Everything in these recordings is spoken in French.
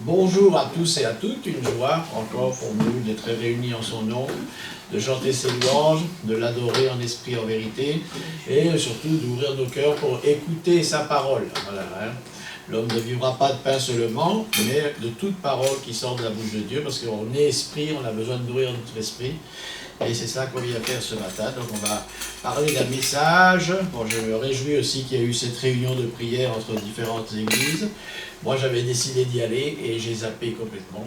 Bonjour à tous et à toutes, une joie encore pour nous d'être réunis en son nom, de chanter ses louanges, de l'adorer en esprit et en vérité, et surtout d'ouvrir nos cœurs pour écouter sa parole. Voilà, hein. L'homme ne vivra pas de pain seulement, mais de toute parole qui sort de la bouche de Dieu, parce qu'on est esprit, on a besoin de nourrir notre esprit. Et c'est ça qu'on vient faire ce matin. Donc on va parler d'un message. Bon, je me réjouis aussi qu'il y a eu cette réunion de prière entre différentes églises. Moi, j'avais décidé d'y aller et j'ai zappé complètement.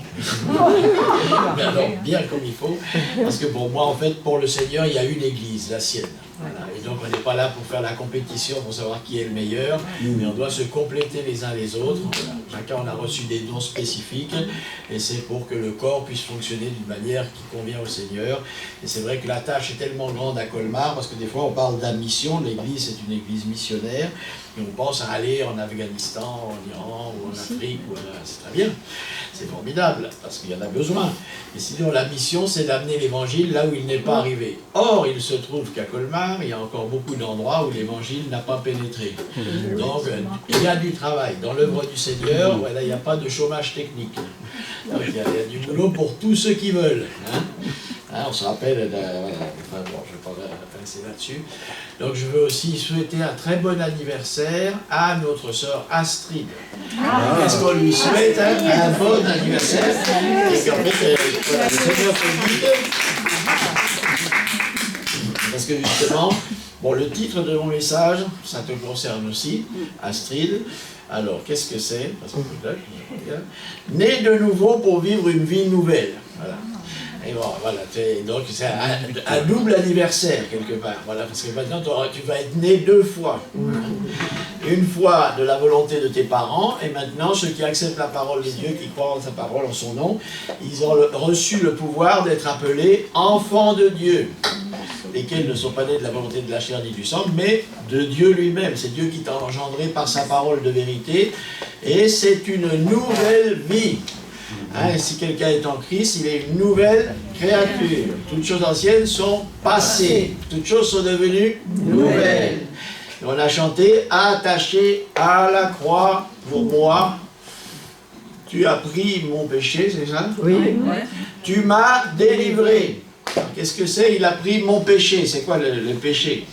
Mais alors, bien comme il faut. Parce que pour moi, en fait, pour le Seigneur, il y a une église, la sienne. Voilà. Et donc, on n'est pas là pour faire la compétition, pour savoir qui est le meilleur, mais on doit se compléter les uns les autres. Voilà. Chacun, on a reçu des dons spécifiques, et c'est pour que le corps puisse fonctionner d'une manière qui convient au Seigneur. Et c'est vrai que la tâche est tellement grande à Colmar, parce que des fois, on parle de mission. L'église, c'est une église missionnaire, et on pense à aller en Afghanistan, en Iran, ou en Afrique, c'est très bien. C'est formidable, parce qu'il y en a besoin. Et sinon, la mission, c'est d'amener l'évangile là où il n'est pas arrivé. Or, il se trouve qu'à Colmar, il y a encore beaucoup d'endroits où l'évangile n'a pas pénétré. Donc, il y a du travail. Dans l'œuvre du Seigneur, voilà, il n'y a pas de chômage technique. Donc, il y a du boulot pour tous ceux qui veulent. Hein. Hein, on se rappelle, enfin bon, je ne vais pas passer là-dessus. Donc je veux aussi souhaiter un très bon anniversaire à notre sœur Astrid. Est-ce qu'on lui souhaite un bon anniversaire? Et qu'en fait, voilà, le Seigneur te guide. Parce que justement, bon, le titre de mon message, ça te concerne aussi, Astrid. Alors, qu'est-ce que c'est? Parce que peut-être, né de nouveau pour vivre une vie nouvelle. Voilà. Et bon, voilà, donc c'est un double anniversaire quelque part, voilà, parce que maintenant tu vas être né deux fois. Une fois de la volonté de tes parents, et maintenant ceux qui acceptent la parole de Dieu, qui croient en sa parole, en son nom, ils ont reçu le pouvoir d'être appelés enfants de Dieu, lesquels ne sont pas nés de la volonté de la chair ni du sang, mais de Dieu lui-même. C'est Dieu qui t'a engendré par sa parole de vérité, et c'est une nouvelle vie. Hein, et si quelqu'un est en Christ, il est une nouvelle créature. Toutes choses anciennes sont passées. Toutes choses sont devenues nouvelles. Et on a chanté « Attaché à la croix pour moi, tu as pris mon péché », c'est ça? Oui. Tu m'as délivré. Qu'est-ce que c'est? Il a pris mon péché. C'est quoi le péché?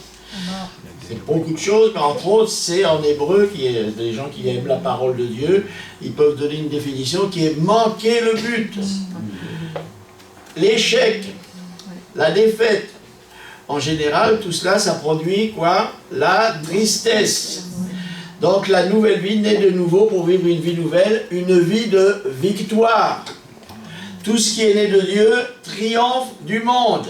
C'est beaucoup de choses, mais entre autres, c'est en hébreu, qui est des gens qui aiment la parole de Dieu, ils peuvent donner une définition qui est manquer le but. L'échec, la défaite. En général, tout cela, ça produit quoi? La tristesse. Donc la nouvelle vie naît de nouveau pour vivre une vie nouvelle, une vie de victoire. Tout ce qui est né de Dieu triomphe du monde.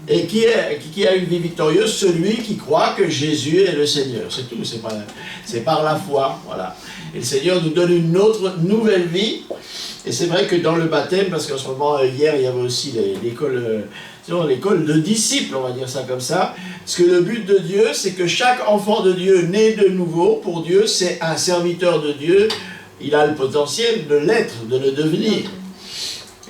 Et qui a une vie victorieuse? Celui qui croit que Jésus est le Seigneur. C'est tout, c'est par la foi. Voilà. Et le Seigneur nous donne une autre nouvelle vie. Et c'est vrai que dans le baptême, parce qu'en ce moment, hier, il y avait aussi l'école de disciples, on va dire ça comme ça. Parce que le but de Dieu, c'est que chaque enfant de Dieu né de nouveau, pour Dieu, c'est un serviteur de Dieu. Il a le potentiel de l'être, de le devenir.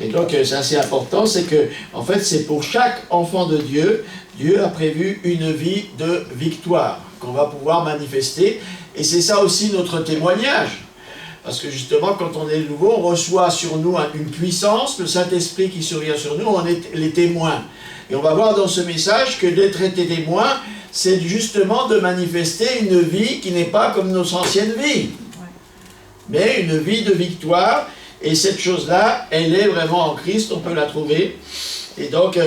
Et donc, c'est assez important, c'est que, en fait, c'est pour chaque enfant de Dieu, Dieu a prévu une vie de victoire qu'on va pouvoir manifester. Et c'est ça aussi notre témoignage. Parce que justement, quand on est nouveau, on reçoit sur nous une puissance, le Saint-Esprit qui survient sur nous, on est les témoins. Et on va voir dans ce message que d'être été témoin, c'est justement de manifester une vie qui n'est pas comme nos anciennes vies, mais une vie de victoire. Et cette chose-là, elle est vraiment en Christ, on peut la trouver. Et donc,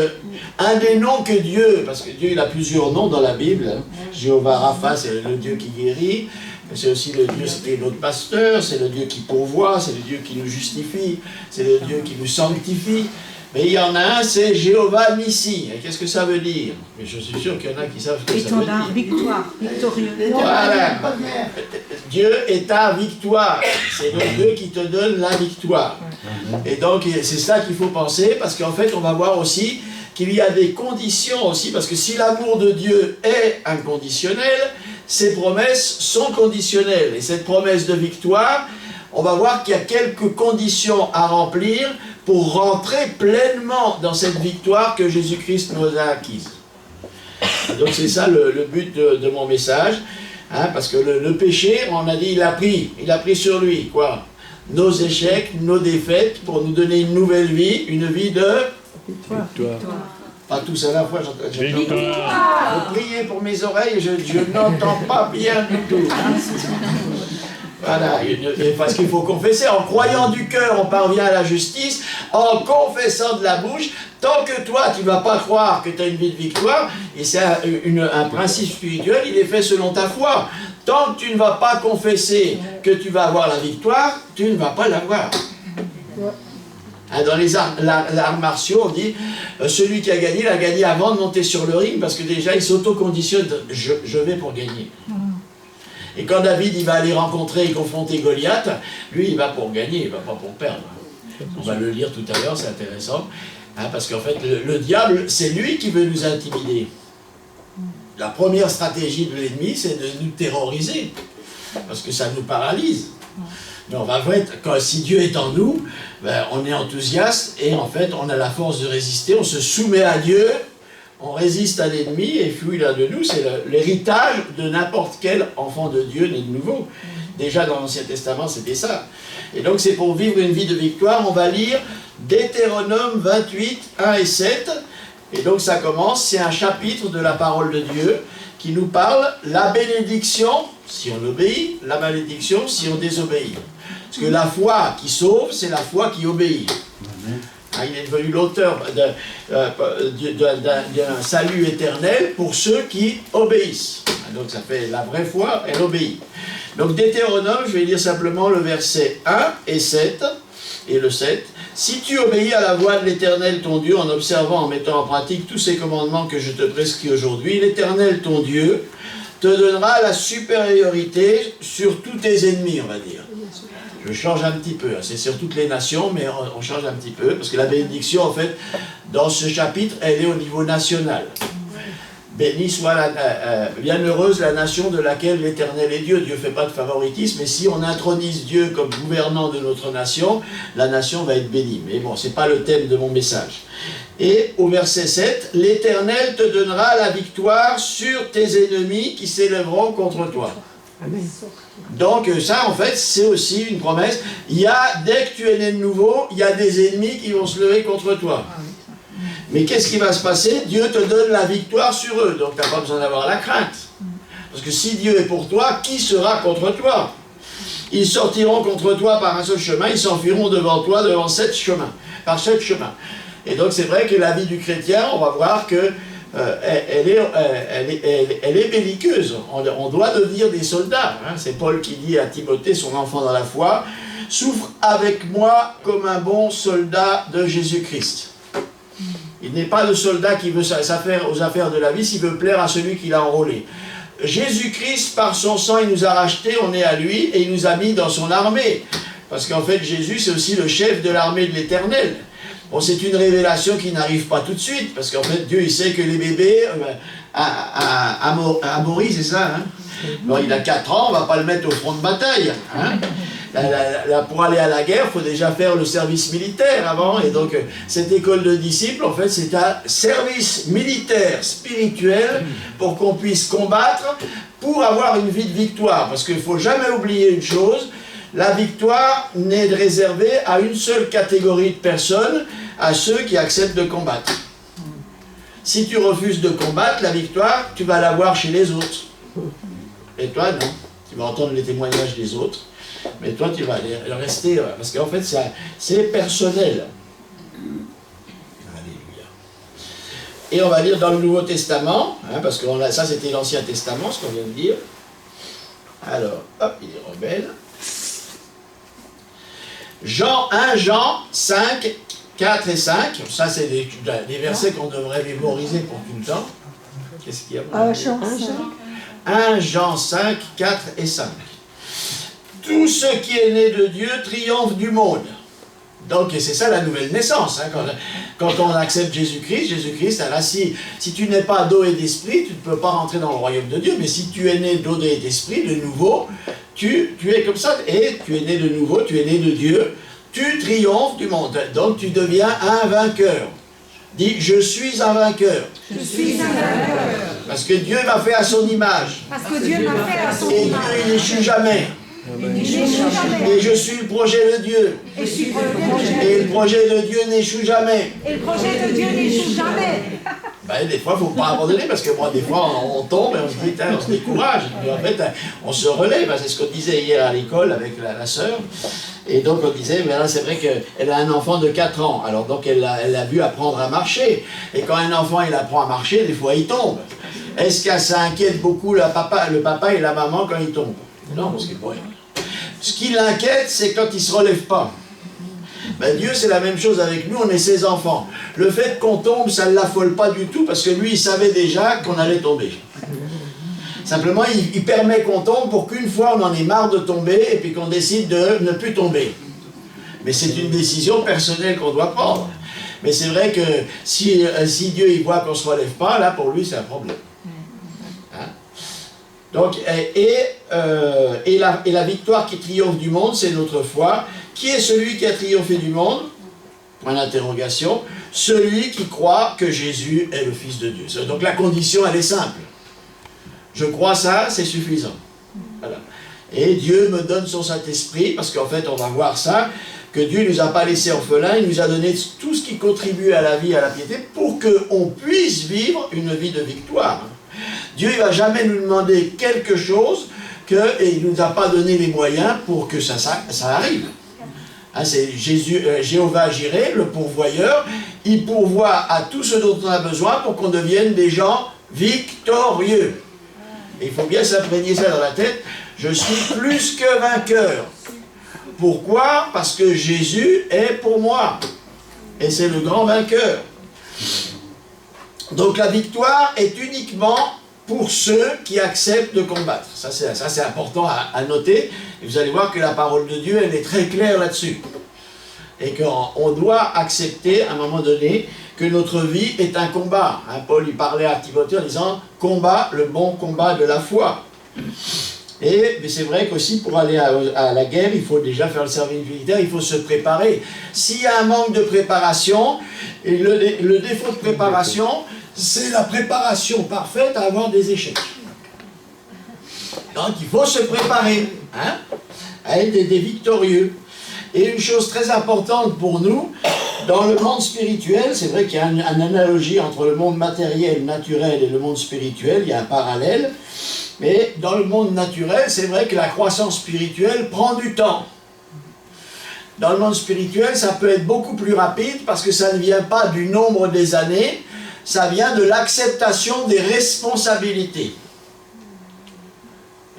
un des noms que Dieu, parce que Dieu il a plusieurs noms dans la Bible, hein. Jéhovah Rapha, c'est le Dieu qui guérit, c'est aussi le Dieu, c'est notre pasteur, c'est le Dieu qui pourvoit, c'est le Dieu qui nous justifie, c'est le Dieu qui nous sanctifie. Mais il y en a un, c'est Jéhovah Nissi. Qu'est-ce que ça veut dire? Mais je suis sûr qu'il y en a qui savent ce que ça veut dire. Victoire, victorieux. Voilà. Dieu est ta victoire. C'est le Dieu qui te donne la victoire. Et donc, c'est ça qu'il faut penser, parce qu'en fait, on va voir aussi qu'il y a des conditions aussi, parce que si l'amour de Dieu est inconditionnel, ses promesses sont conditionnelles. Et cette promesse de victoire, on va voir qu'il y a quelques conditions à remplir pour rentrer pleinement dans cette victoire que Jésus-Christ nous a acquise. Donc c'est ça le but de mon message, hein, parce que le péché, on a dit, il a pris sur lui, quoi? nos échecs, nos défaites, pour nous donner une nouvelle vie, une vie de victoire. Pas tous à la fois, j'entends. Vous priez pour mes oreilles, je n'entends pas bien du tout. Voilà, parce qu'il faut confesser. En croyant du cœur, on parvient à la justice. En confessant de la bouche, tant que toi, tu ne vas pas croire que tu as une vie de victoire, et c'est un principe spirituel, il est fait selon ta foi. Tant que tu ne vas pas confesser que tu vas avoir la victoire, tu ne vas pas l'avoir. Dans les arts martiaux, on dit celui qui a gagné, il a gagné avant de monter sur le ring, parce que déjà, il s'auto-conditionne, je vais pour gagner. Et quand David il va aller rencontrer et confronter Goliath, lui il va pour gagner, il ne va pas pour perdre. On va le lire tout à l'heure, c'est intéressant. Parce qu'en fait, le diable, c'est lui qui veut nous intimider. La première stratégie de l'ennemi, c'est de nous terroriser. Parce que ça nous paralyse. Mais on va voir, si Dieu est en nous, ben, on est enthousiaste et en fait, on a la force de résister, on se soumet à Dieu. On résiste à l'ennemi et fuit là de nous, c'est l'héritage de n'importe quel enfant de Dieu né de nouveau. Déjà dans l'Ancien Testament, c'était ça. Et donc c'est pour vivre une vie de victoire, on va lire Deutéronome 28, 1 et 7. Et donc ça commence, c'est un chapitre de la parole de Dieu qui nous parle la bénédiction, si on obéit, la malédiction, si on désobéit. Parce que la foi qui sauve, c'est la foi qui obéit. Il est devenu l'auteur d'un salut éternel pour ceux qui obéissent. Donc ça fait la vraie foi, elle obéit. Donc Deutéronome, je vais lire simplement le verset 1 et 7, et le 7. Si tu obéis à la voix de l'Éternel ton Dieu en observant, en mettant en pratique tous ces commandements que je te prescris aujourd'hui, l'Éternel ton Dieu te donnera la supériorité sur tous tes ennemis, on va dire. Je change un petit peu, c'est sur toutes les nations, mais on change un petit peu, parce que la bénédiction, en fait, dans ce chapitre, elle est au niveau national. Béni soit bienheureuse la nation de laquelle l'Éternel est Dieu. Dieu ne fait pas de favoritisme, mais si on intronise Dieu comme gouvernant de notre nation, la nation va être bénie. Mais bon, ce n'est pas le thème de mon message. Et au verset 7, l'Éternel te donnera la victoire sur tes ennemis qui s'élèveront contre toi. Amen. Donc ça, en fait, c'est aussi une promesse. Dès que tu es né de nouveau, il y a des ennemis qui vont se lever contre toi. Mais qu'est-ce qui va se passer? Dieu te donne la victoire sur eux, donc tu n'as pas besoin d'avoir la crainte. Parce que si Dieu est pour toi, qui sera contre toi? Ils sortiront contre toi par un seul chemin, ils s'enfuiront devant toi, devant 7 chemins, par 7 chemins. Et donc c'est vrai que la vie du chrétien, on va voir que elle est belliqueuse. On doit devenir des soldats. C'est Paul qui dit à Timothée, son enfant dans la foi, « Souffre avec moi comme un bon soldat de Jésus-Christ. » Il n'est pas le soldat qui veut s'affaire aux affaires de la vie, s'il veut plaire à celui qui l'a enrôlé. Jésus-Christ, par son sang, il nous a rachetés, on est à lui, et il nous a mis dans son armée. Parce qu'en fait, Jésus, c'est aussi le chef de l'armée de l'Éternel. Bon, c'est une révélation qui n'arrive pas tout de suite, parce qu'en fait, Dieu, il sait que les bébés, Amaury, c'est ça, hein? Alors, il a 4 ans, on ne va pas le mettre au front de bataille, hein? Pour aller à la guerre, il faut déjà faire le service militaire avant, et donc cette école de disciples, en fait, c'est un service militaire spirituel pour qu'on puisse combattre, pour avoir une vie de victoire, parce qu'il ne faut jamais oublier une chose, la victoire n'est réservée à une seule catégorie de personnes, à ceux qui acceptent de combattre. Si tu refuses de combattre, la victoire, tu vas l'avoir chez les autres. Et toi, non. Tu vas entendre les témoignages des autres. Mais toi, tu vas rester, parce qu'en fait, c'est personnel. Alléluia. Et on va lire dans le Nouveau Testament, parce que ça, c'était l'Ancien Testament, ce qu'on vient de dire. Alors, hop, il est rebelle. 1 Jean 5, 4 et 5. Ça, c'est des versets qu'on devrait mémoriser pour tout le temps. Qu'est-ce qu'il y a? 1 Jean 5, 4 et 5. Tout ce qui est né de Dieu triomphe du monde. Donc, c'est ça la nouvelle naissance. Quand on accepte Jésus-Christ, si tu n'es pas d'eau et d'esprit, tu ne peux pas rentrer dans le royaume de Dieu. Mais si tu es né d'eau et d'esprit, de nouveau, tu es comme ça. Et tu es né de nouveau, tu es né de Dieu. Tu triomphes du monde. Donc, tu deviens un vainqueur. Dis, je suis un vainqueur. Je suis un vainqueur. Parce que Dieu m'a fait à son image. Parce que Dieu m'a fait à son image. Et image. Dieu, il n'échoue jamais. Et je suis le projet de Dieu. Et le projet de Dieu n'échoue jamais. Ben, des fois, il ne faut pas abandonner, parce que moi, des fois, on tombe et on se dit, on se décourage. Et en fait, on se relève. C'est ce qu'on disait hier à l'école avec la sœur. Et donc, on disait, mais là, c'est vrai qu'elle a un enfant de 4 ans. Alors, donc, elle l'a vu apprendre à marcher. Et quand un enfant, il apprend à marcher, des fois, il tombe. Est-ce que ça inquiète beaucoup le papa et la maman quand ils tombent? Non, parce que, bon, ce qui l'inquiète, c'est quand ils ne se relèvent pas. Ben, Dieu, c'est la même chose avec nous, on est ses enfants. Le fait qu'on tombe, ça ne l'affole pas du tout, parce que lui, il savait déjà qu'on allait tomber. Simplement, il permet qu'on tombe pour qu'une fois, on en ait marre de tomber, et puis qu'on décide de ne plus tomber. Mais c'est une décision personnelle qu'on doit prendre. Mais c'est vrai que si Dieu il voit qu'on ne se relève pas, là, pour lui, c'est un problème. Hein? Donc, et la victoire qui triomphe du monde, c'est notre foi. Qui est celui qui a triomphé du monde? Point d'interrogation. Celui qui croit que Jésus est le Fils de Dieu. Donc la condition, elle est simple. Je crois ça, c'est suffisant. Voilà. Et Dieu me donne son Saint-Esprit, parce qu'en fait, on va voir ça, que Dieu ne nous a pas laissés orphelins, il nous a donné tout ce qui contribue à la vie et à la piété, pour qu'on puisse vivre une vie de victoire. Dieu ne va jamais nous demander quelque chose, et il ne nous a pas donné les moyens pour que ça arrive. Hein, c'est Jéhovah Jireh, le pourvoyeur, il pourvoit à tout ce dont on a besoin pour qu'on devienne des gens victorieux. Et il faut bien s'imprégner ça dans la tête, je suis plus que vainqueur. Pourquoi? Parce que Jésus est pour moi. Et c'est le grand vainqueur. Donc la victoire est uniquement pour ceux qui acceptent de combattre. Ça c'est important à noter. Et vous allez voir que la parole de Dieu, elle est très claire là-dessus. Et qu'on doit accepter, à un moment donné, que notre vie est un combat. Hein, Paul, il parlait à Timothée en disant « combat, le bon combat de la foi ». Mais c'est vrai qu'aussi, pour aller à la guerre, il faut déjà faire le service militaire, il faut se préparer. S'il y a un manque de préparation, et le défaut de préparation, c'est la préparation parfaite à avoir des échecs. Donc il faut se préparer, hein, à être des victorieux. Et une chose très importante pour nous, dans le monde spirituel, c'est vrai qu'il y a une analogie entre le monde matériel, naturel et le monde spirituel, il y a un parallèle, mais dans le monde naturel, c'est vrai que la croissance spirituelle prend du temps. Dans le monde spirituel, ça peut être beaucoup plus rapide parce que ça ne vient pas du nombre des années, ça vient de l'acceptation des responsabilités.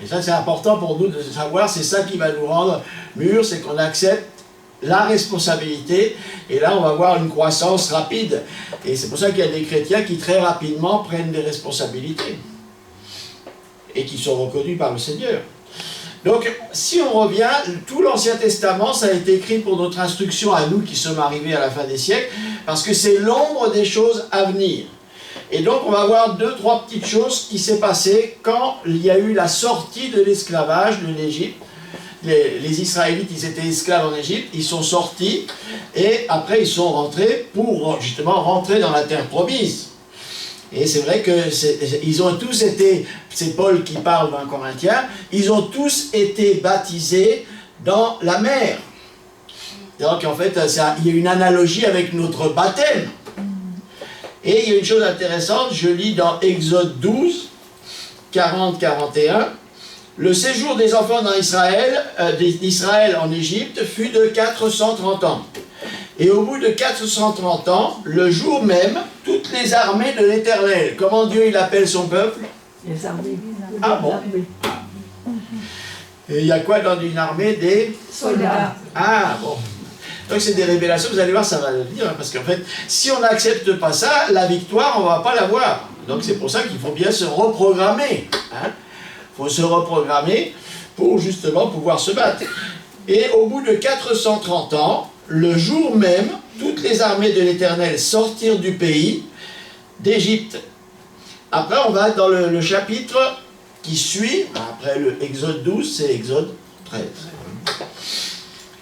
Et ça, c'est important pour nous de savoir, c'est ça qui va nous rendre mûrs, c'est qu'on accepte la responsabilité, et là, on va voir une croissance rapide. Et c'est pour ça qu'il y a des chrétiens qui, très rapidement, prennent des responsabilités, et qui sont reconnus par le Seigneur. Donc, si on revient, tout l'Ancien Testament, ça a été écrit pour notre instruction à nous qui sommes arrivés à la fin des siècles, parce que c'est l'ombre des choses à venir. Et donc, on va voir 2-3 petites choses qui s'est passé quand il y a eu la sortie de l'esclavage de l'Égypte. Les Israélites, ils étaient esclaves en Égypte, ils sont sortis, et après ils sont rentrés pour justement rentrer dans la terre promise. Et c'est vrai qu'ils ont tous été, c'est Paul qui parle dans Corinthiens, ils ont tous été baptisés dans la mer. Donc en fait, il y a une analogie avec notre baptême. Et il y a une chose intéressante, je lis dans Exode 12, 40-41, le séjour des enfants d'Israël en Égypte fut de 430 ans. Et au bout de 430 ans, le jour même, toutes les armées de l'Éternel, comment Dieu il appelle son peuple? Les armées. Ah bon? Et il y a quoi dans une armée? Des soldats. Ah bon. Donc c'est des révélations, vous allez voir, ça va venir, parce qu'en fait, si on n'accepte pas ça, la victoire, on ne va pas l'avoir. Donc c'est pour ça qu'il faut bien se reprogrammer. Hein? Il faut se reprogrammer pour justement pouvoir se battre. Et au bout de 430 ans, le jour même, toutes les armées de l'Éternel sortirent du pays d'Égypte. Après, on va dans le chapitre qui suit, après le Exode 12, c'est Exode 13.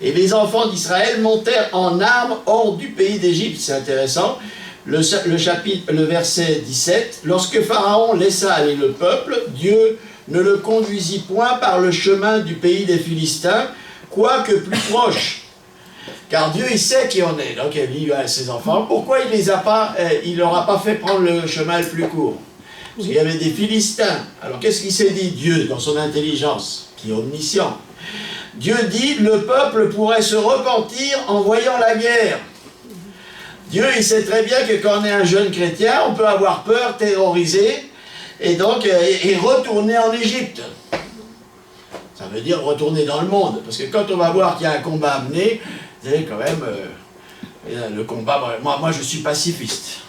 Et les enfants d'Israël montèrent en armes hors du pays d'Égypte, c'est intéressant. Le verset 17, lorsque Pharaon laissa aller le peuple, Dieu ne le conduisit point par le chemin du pays des Philistins, quoique plus proche. Car Dieu, il sait qui on est. Donc, il dit à ses enfants, pourquoi il leur a pas fait prendre le chemin le plus court? Parce qu'il y avait des Philistins. Alors, qu'est-ce qu'il s'est dit, Dieu, dans son intelligence, qui est omniscient? Dieu dit, le peuple pourrait se repentir en voyant la guerre. Dieu, il sait très bien que quand on est un jeune chrétien, on peut avoir peur, terrorisé, et donc, et retourner en Égypte. Ça veut dire retourner dans le monde. Parce que quand on va voir qu'il y a un combat à mener, vous savez, quand même, le combat, moi je suis pacifiste.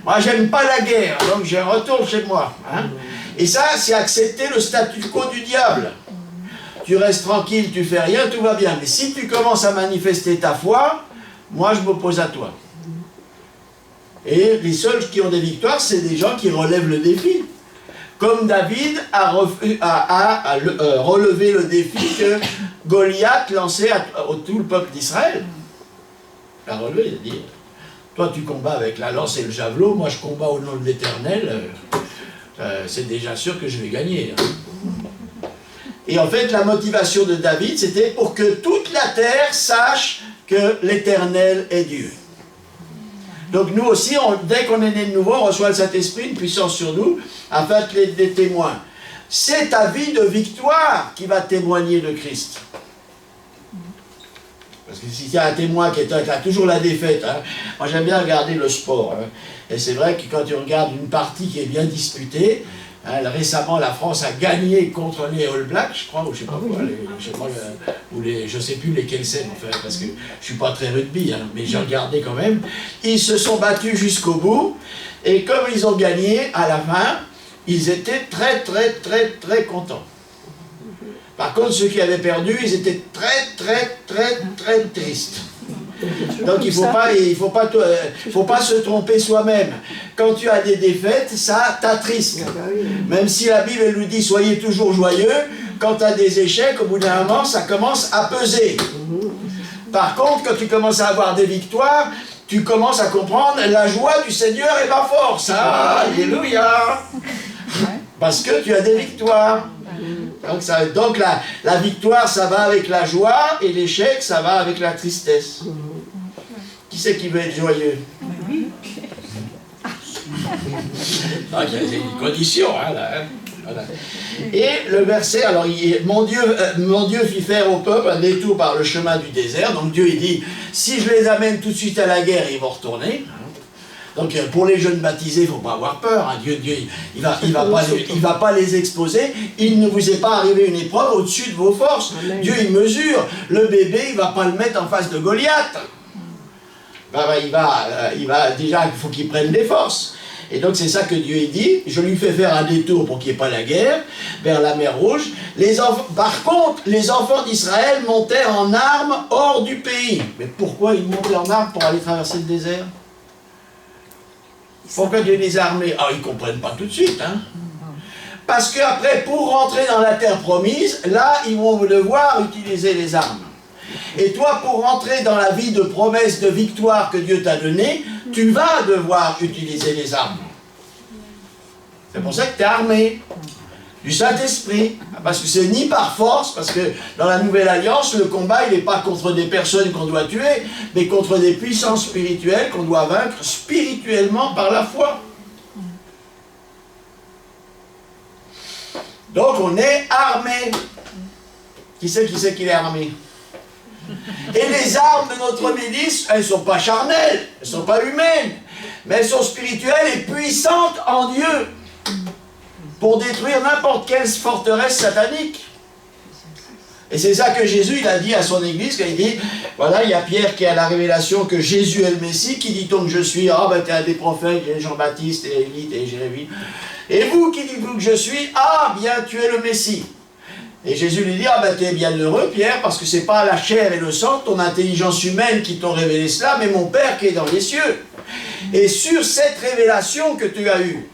Moi, j'aime pas la guerre, donc je retourne chez moi. Hein. Et ça, c'est accepter le statu quo du diable. Tu restes tranquille, tu fais rien, tout va bien. Mais si tu commences à manifester ta foi, moi je m'oppose à toi. Et les seuls qui ont des victoires, c'est des gens qui relèvent le défi. Comme David a relevé le défi que Goliath lançait à tout le peuple d'Israël. Il a relevé, il a dit, toi tu combats avec la lance et le javelot, moi je combats au nom de l'Éternel, c'est déjà sûr que je vais gagner. Et en fait, la motivation de David, c'était pour que toute la terre sache que l'Éternel est Dieu. Donc nous aussi, dès qu'on est né de nouveau, on reçoit le Saint-Esprit, une puissance sur nous, afin d'être des témoins. C'est ta vie de victoire qui va témoigner de Christ. Parce que si tu as un témoin qui a toujours la défaite, hein, moi j'aime bien regarder le sport, hein, et c'est vrai que quand tu regardes une partie qui est bien disputée, hein, récemment la France a gagné contre les All Blacks, je crois, ou je sais pas quoi, je sais plus lesquels c'est, enfin, parce que je suis pas très rugby, hein, mais j'ai regardé quand même. Ils se sont battus jusqu'au bout, et comme ils ont gagné, à la fin, ils étaient très contents. Par contre, ceux qui avaient perdu, ils étaient très tristes. Donc il faut pas se tromper soi-même. Quand tu as des défaites, ça t'attriste. Même si la Bible elle nous dit soyez toujours joyeux, quand tu as des échecs, au bout d'un moment, ça commence à peser. Par contre, quand tu commences à avoir des victoires, tu commences à comprendre la joie du Seigneur est ma force. Alléluia. Parce que tu as des victoires. Donc la victoire, ça va avec la joie, et l'échec, ça va avec la tristesse. Qui c'est qui veut être joyeux? Donc, il y a une condition, hein, là, hein. Voilà. Et le verset, alors, mon Dieu fit faire au peuple un détour par le chemin du désert. Donc Dieu, il dit, si je les amène tout de suite à la guerre, ils vont retourner. Donc pour les jeunes baptisés, il ne faut pas avoir peur. Hein. Dieu, il va pas les exposer. Il ne vous est pas arrivé une épreuve au-dessus de vos forces. Amen. Dieu, il mesure. Le bébé, il ne va pas le mettre en face de Goliath. Déjà, il faut qu'il prenne des forces. Et donc c'est ça que Dieu il dit. Je lui fais faire un détour pour qu'il n'y ait pas la guerre, vers la mer Rouge. Par contre, les enfants d'Israël montaient en armes hors du pays. Mais pourquoi ils montaient en armes pour aller traverser le désert? Pourquoi Dieu les a armés? Ah, ils ne comprennent pas tout de suite, hein. Parce qu'après, pour rentrer dans la terre promise, là, ils vont devoir utiliser les armes. Et toi, pour rentrer dans la vie de promesse, de victoire que Dieu t'a donnée, tu vas devoir utiliser les armes. C'est pour ça que tu es armé du Saint-Esprit. Parce que c'est ni par force, parce que dans la Nouvelle Alliance, le combat, il n'est pas contre des personnes qu'on doit tuer, mais contre des puissances spirituelles qu'on doit vaincre spirituellement par la foi. Donc on est armé. Qui c'est qu'il est armé? Et les armes de notre milice, elles ne sont pas charnelles, elles ne sont pas humaines, mais elles sont spirituelles et puissantes en Dieu pour détruire n'importe quelle forteresse satanique. Et c'est ça que Jésus il a dit à son église, quand il dit, voilà, il y a Pierre qui a la révélation que Jésus est le Messie, qui dit-on que je suis? Ah ben t'es un des prophètes, Jean-Baptiste, et Élie, et Jérémie. Et vous, qui dites-vous que je suis? Ah bien tu es le Messie. Et Jésus lui dit, ah ben t'es bien heureux Pierre, parce que c'est pas la chair et le sang, ton intelligence humaine qui t'ont révélé cela, mais mon Père qui est dans les cieux. Et sur cette révélation que tu as eue,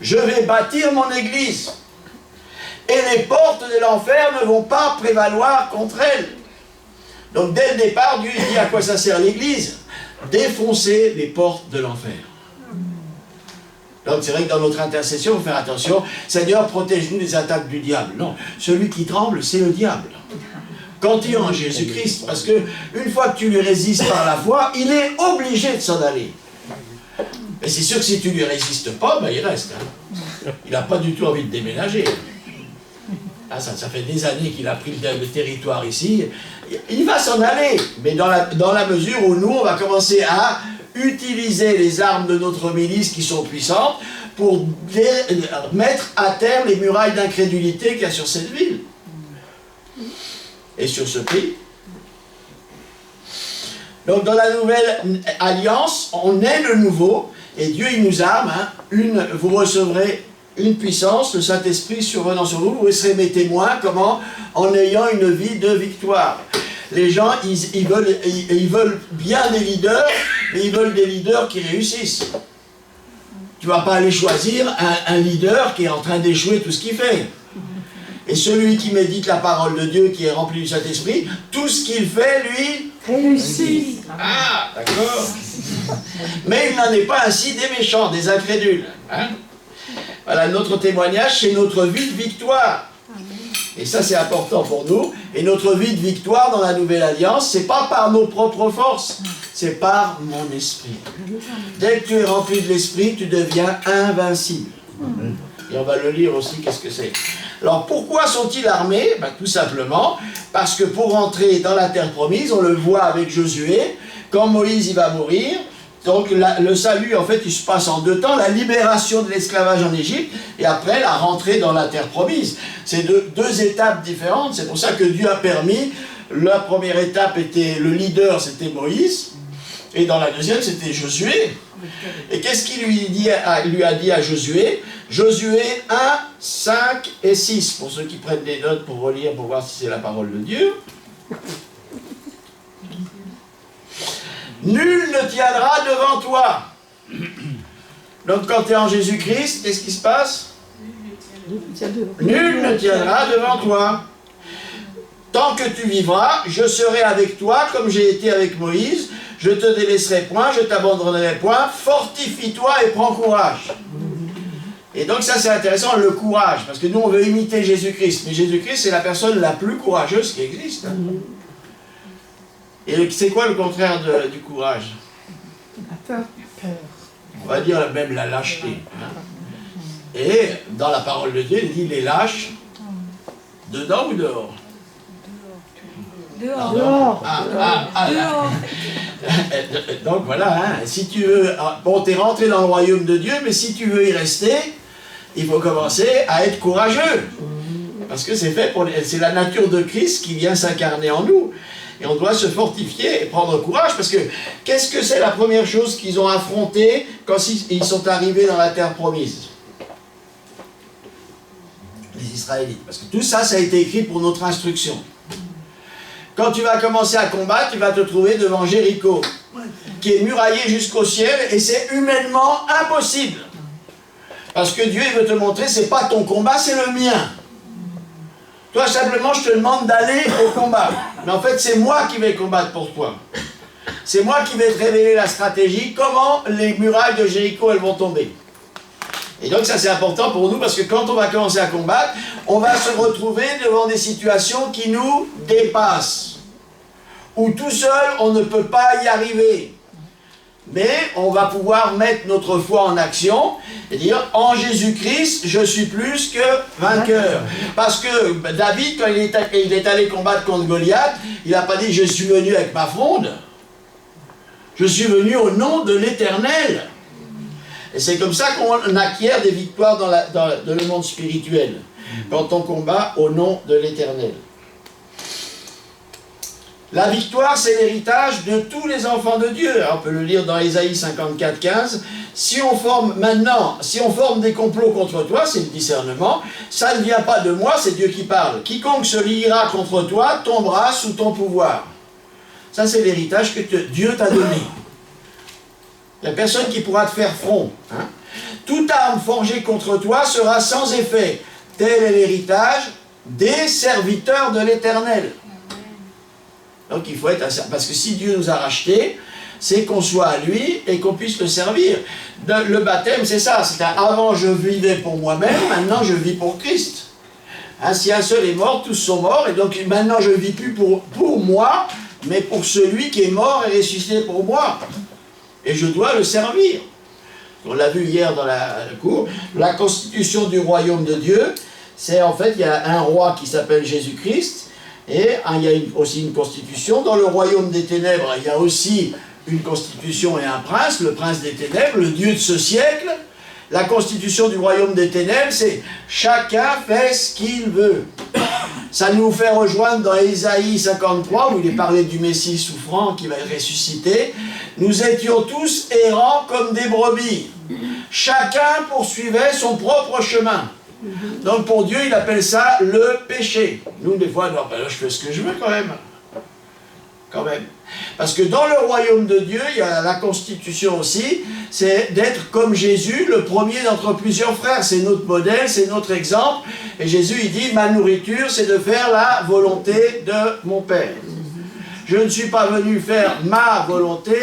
je vais bâtir mon église. Et les portes de l'enfer ne vont pas prévaloir contre elle. Donc dès le départ, Dieu dit à quoi ça sert l'église? Défoncer les portes de l'enfer. Donc c'est vrai que dans notre intercession, il faut faire attention. Seigneur, protège-nous des attaques du diable. Non, celui qui tremble, c'est le diable. Quand tu es en Jésus-Christ, parce que une fois que tu lui résistes par la foi, il est obligé de s'en aller. Et c'est sûr que si tu lui résistes pas, ben il reste. Hein. Il n'a pas du tout envie de déménager. Ah, ça fait des années qu'il a pris le territoire ici. Il va s'en aller, mais dans la mesure où nous, on va commencer à utiliser les armes de notre milice qui sont puissantes pour mettre à terre les murailles d'incrédulité qu'il y a sur cette ville et sur ce pays. Donc dans la nouvelle alliance, on est le nouveau, et Dieu il nous arme, hein, vous recevrez une puissance, le Saint-Esprit survenant sur vous, vous serez mes témoins, comment? En ayant une vie de victoire. Les gens, ils veulent bien des leaders, mais ils veulent des leaders qui réussissent. Tu ne vas pas aller choisir un leader qui est en train d'échouer tout ce qu'il fait. Et celui qui médite la parole de Dieu, qui est rempli du Saint-Esprit, tout ce qu'il fait, lui, réussit. Ah, d'accord. Mais il n'en est pas ainsi des méchants, des incrédules. Hein? Voilà, notre témoignage, c'est notre vie de victoire. Et ça, c'est important pour nous. Et notre vie de victoire dans la Nouvelle Alliance, c'est pas par nos propres forces, c'est par mon esprit. Dès que tu es rempli de l'esprit, tu deviens invincible. Et on va le lire aussi, qu'est-ce que c'est. Alors, pourquoi sont-ils armés? Ben, tout simplement, parce que pour entrer dans la terre promise, on le voit avec Josué, quand Moïse il va mourir, donc le salut, en fait, il se passe en 2 temps, la libération de l'esclavage en Égypte, et après la rentrée dans la terre promise. C'est deux étapes différentes, c'est pour ça que Dieu a permis, la première étape était, le leader c'était Moïse, et dans la deuxième c'était Josué. Et qu'est-ce qu'il lui a dit à Josué? Josué 1, 5 et 6, pour ceux qui prennent des notes pour relire, pour voir si c'est la parole de Dieu. Nul ne tiendra devant toi. Donc quand tu es en Jésus-Christ, qu'est-ce qui se passe? Nul ne tiendra devant toi. Tant que tu vivras, je serai avec toi comme j'ai été avec Moïse. Je te délaisserai point, je t'abandonnerai point. Fortifie-toi et prends courage. Et donc ça c'est intéressant, le courage. Parce que nous on veut imiter Jésus-Christ. Mais Jésus-Christ c'est la personne la plus courageuse qui existe. Et c'est quoi le contraire du courage? La peur. On va dire même la lâcheté. Hein. Et dans la parole de Dieu, il dit les lâches, dedans ou dehors? Dehors. Dehors. Dehors. Donc voilà, hein, si tu veux, bon t'es rentré dans le royaume de Dieu, mais si tu veux y rester, il faut commencer à être courageux. Parce que c'est la nature de Christ qui vient s'incarner en nous. Et on doit se fortifier et prendre courage, parce que qu'est-ce que c'est la première chose qu'ils ont affrontée quand ils sont arrivés dans la terre promise? Les Israélites. Parce que tout ça, ça a été écrit pour notre instruction. Quand tu vas commencer à combattre, tu vas te trouver devant Jéricho, qui est muraillé jusqu'au ciel, et c'est humainement impossible. Parce que Dieu il veut te montrer, c'est pas ton combat, c'est le mien. Toi, simplement, je te demande d'aller au combat. Mais en fait, c'est moi qui vais combattre pour toi. C'est moi qui vais te révéler la stratégie, comment les murailles de Jéricho, elles vont tomber. Et donc, ça, c'est important pour nous, parce que quand on va commencer à combattre, on va se retrouver devant des situations qui nous dépassent. Où tout seul, on ne peut pas y arriver. Mais on va pouvoir mettre notre foi en action et dire en Jésus-Christ, je suis plus que vainqueur. Parce que David, quand il est allé combattre contre Goliath, il n'a pas dit je suis venu avec ma fronde. Je suis venu au nom de l'Éternel. Et c'est comme ça qu'on acquiert des victoires dans le monde spirituel. Quand on combat au nom de l'Éternel. La victoire, c'est l'héritage de tous les enfants de Dieu. On peut le lire dans Ésaïe 54, 15. Si on forme des complots contre toi, c'est le discernement, ça ne vient pas de moi, c'est Dieu qui parle. Quiconque se liera contre toi tombera sous ton pouvoir. Ça, c'est l'héritage que Dieu t'a donné. Il n'y a personne qui pourra te faire front. Hein. Toute arme forgée contre toi sera sans effet. Tel est l'héritage des serviteurs de l'Éternel. Donc il faut être parce que si Dieu nous a rachetés, c'est qu'on soit à lui et qu'on puisse le servir. Le baptême, c'est ça. Avant, je vivais pour moi-même, maintenant, je vis pour Christ. Hein, si un seul est mort, tous sont morts. Et donc, maintenant, je ne vis plus pour moi, mais pour celui qui est mort et ressuscité pour moi. Et je dois le servir. On l'a vu hier dans la cour. La constitution du royaume de Dieu, c'est en fait, il y a un roi qui s'appelle Jésus-Christ, et il y a aussi une constitution. Dans le royaume des ténèbres, il y a aussi une constitution et un prince, le prince des ténèbres, le Dieu de ce siècle. La constitution du royaume des ténèbres, c'est chacun fait ce qu'il veut. Ça nous fait rejoindre dans Ésaïe 53, où il est parlé du Messie souffrant qui va être ressuscité. Nous étions tous errants comme des brebis. Chacun poursuivait son propre chemin. Donc pour Dieu, il appelle ça le péché. Nous, des fois, non, ben là, je fais ce que je veux quand même. Parce que dans le royaume de Dieu, il y a la constitution aussi, c'est d'être comme Jésus, le premier d'entre plusieurs frères. C'est notre modèle, c'est notre exemple. Et Jésus, il dit, ma nourriture, c'est de faire la volonté de mon Père. Je ne suis pas venu faire ma volonté,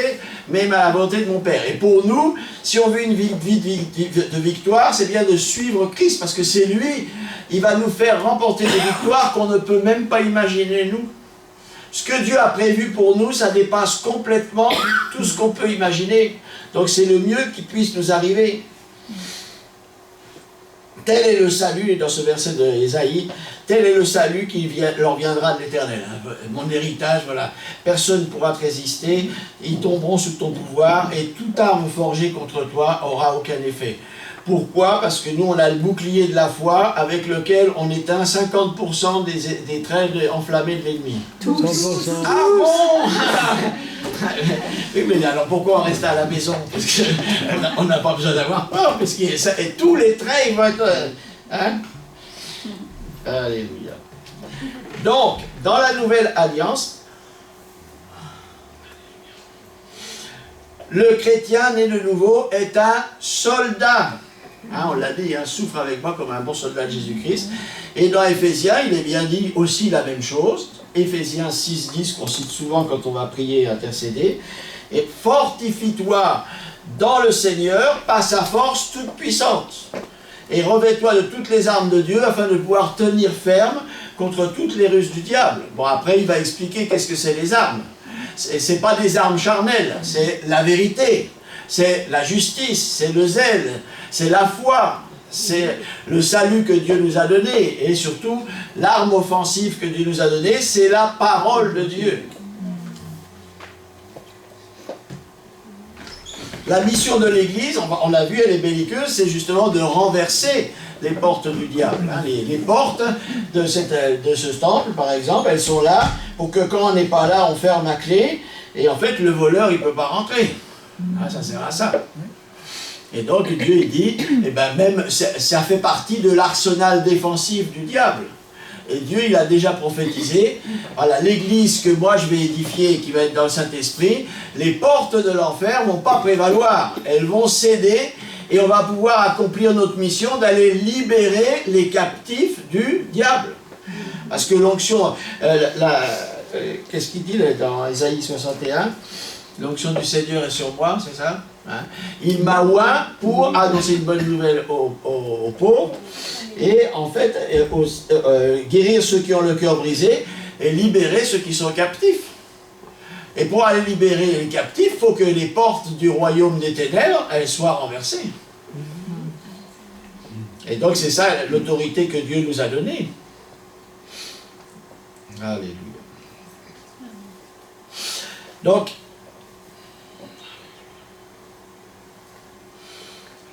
mais la volonté de mon Père. Et pour nous, si on veut une vie de victoire, c'est bien de suivre Christ, parce que c'est lui, il va nous faire remporter des victoires qu'on ne peut même pas imaginer, nous. Ce que Dieu a prévu pour nous, ça dépasse complètement tout ce qu'on peut imaginer. Donc c'est le mieux qui puisse nous arriver. Tel est le salut, dans ce verset d'Ésaïe, tel est le salut qui leur viendra de l'Éternel. Mon héritage, voilà. Personne ne pourra te résister, ils tomberont sous ton pouvoir, et toute arme forgée contre toi aura aucun effet. Pourquoi? Parce que nous, on a le bouclier de la foi avec lequel on éteint 50% des traits enflammés de l'ennemi. Tous. Ah bon? Oui, mais alors pourquoi on reste à la maison? Parce qu'on n'a pas besoin d'avoir peur, parce que tous les traits, ils vont être... Hein? Alléluia. Donc, dans la nouvelle alliance, le chrétien né de nouveau est un soldat. Hein, on l'a dit, hein, souffre avec moi comme un bon soldat de Jésus-Christ. Et dans Éphésiens, il est bien dit aussi la même chose. Éphésiens 6,10, qu'on cite souvent quand on va prier et intercéder. Et fortifie-toi dans le Seigneur par sa force toute puissante. Et revêt-toi de toutes les armes de Dieu afin de pouvoir tenir ferme contre toutes les ruses du diable. Bon, après, il va expliquer qu'est-ce que c'est les armes. Ce n'est pas des armes charnelles, c'est la vérité, c'est la justice, c'est le zèle, c'est la foi, c'est le salut que Dieu nous a donné, et surtout, l'arme offensive que Dieu nous a donnée, c'est la parole de Dieu. La mission de l'Église, on l'a vu, elle est belliqueuse, c'est justement de renverser les portes du diable. Hein. Les portes de ce temple, par exemple, elles sont là pour que quand on n'est pas là, on ferme à clé, et en fait, le voleur, il ne peut pas rentrer. Ah, ça sert à ça. Et donc, Dieu, il dit, eh ben, même, ça fait partie de l'arsenal défensif du diable. Et Dieu, il a déjà prophétisé, voilà, l'Église que moi je vais édifier, qui va être dans le Saint-Esprit, les portes de l'enfer ne vont pas prévaloir, elles vont céder, et on va pouvoir accomplir notre mission d'aller libérer les captifs du diable. Parce que l'onction, qu'est-ce qu'il dit là, dans Ésaïe 61? L'onction du Seigneur est sur moi, c'est ça? Hein? Il m'a oint pour annoncer une bonne nouvelle aux pauvres, et en fait, guérir ceux qui ont le cœur brisé, et libérer ceux qui sont captifs. Et pour aller libérer les captifs, il faut que les portes du royaume des ténèbres, elles soient renversées. Et donc c'est ça l'autorité que Dieu nous a donnée. Alléluia. Donc,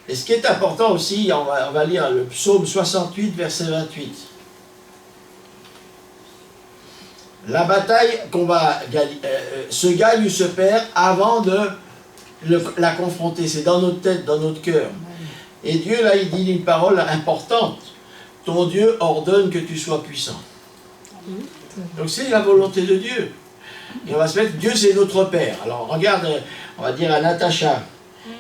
et ce qui est important aussi, on va lire le psaume 68, verset 28. La bataille qu'on va gagner, se gagne ou se perd avant de la confronter. C'est dans notre tête, dans notre cœur. Et Dieu, là, il dit une parole importante. Ton Dieu ordonne que tu sois puissant. Donc c'est la volonté de Dieu. Et on va se mettre, Dieu c'est notre Père. Alors regarde, on va dire à Natacha,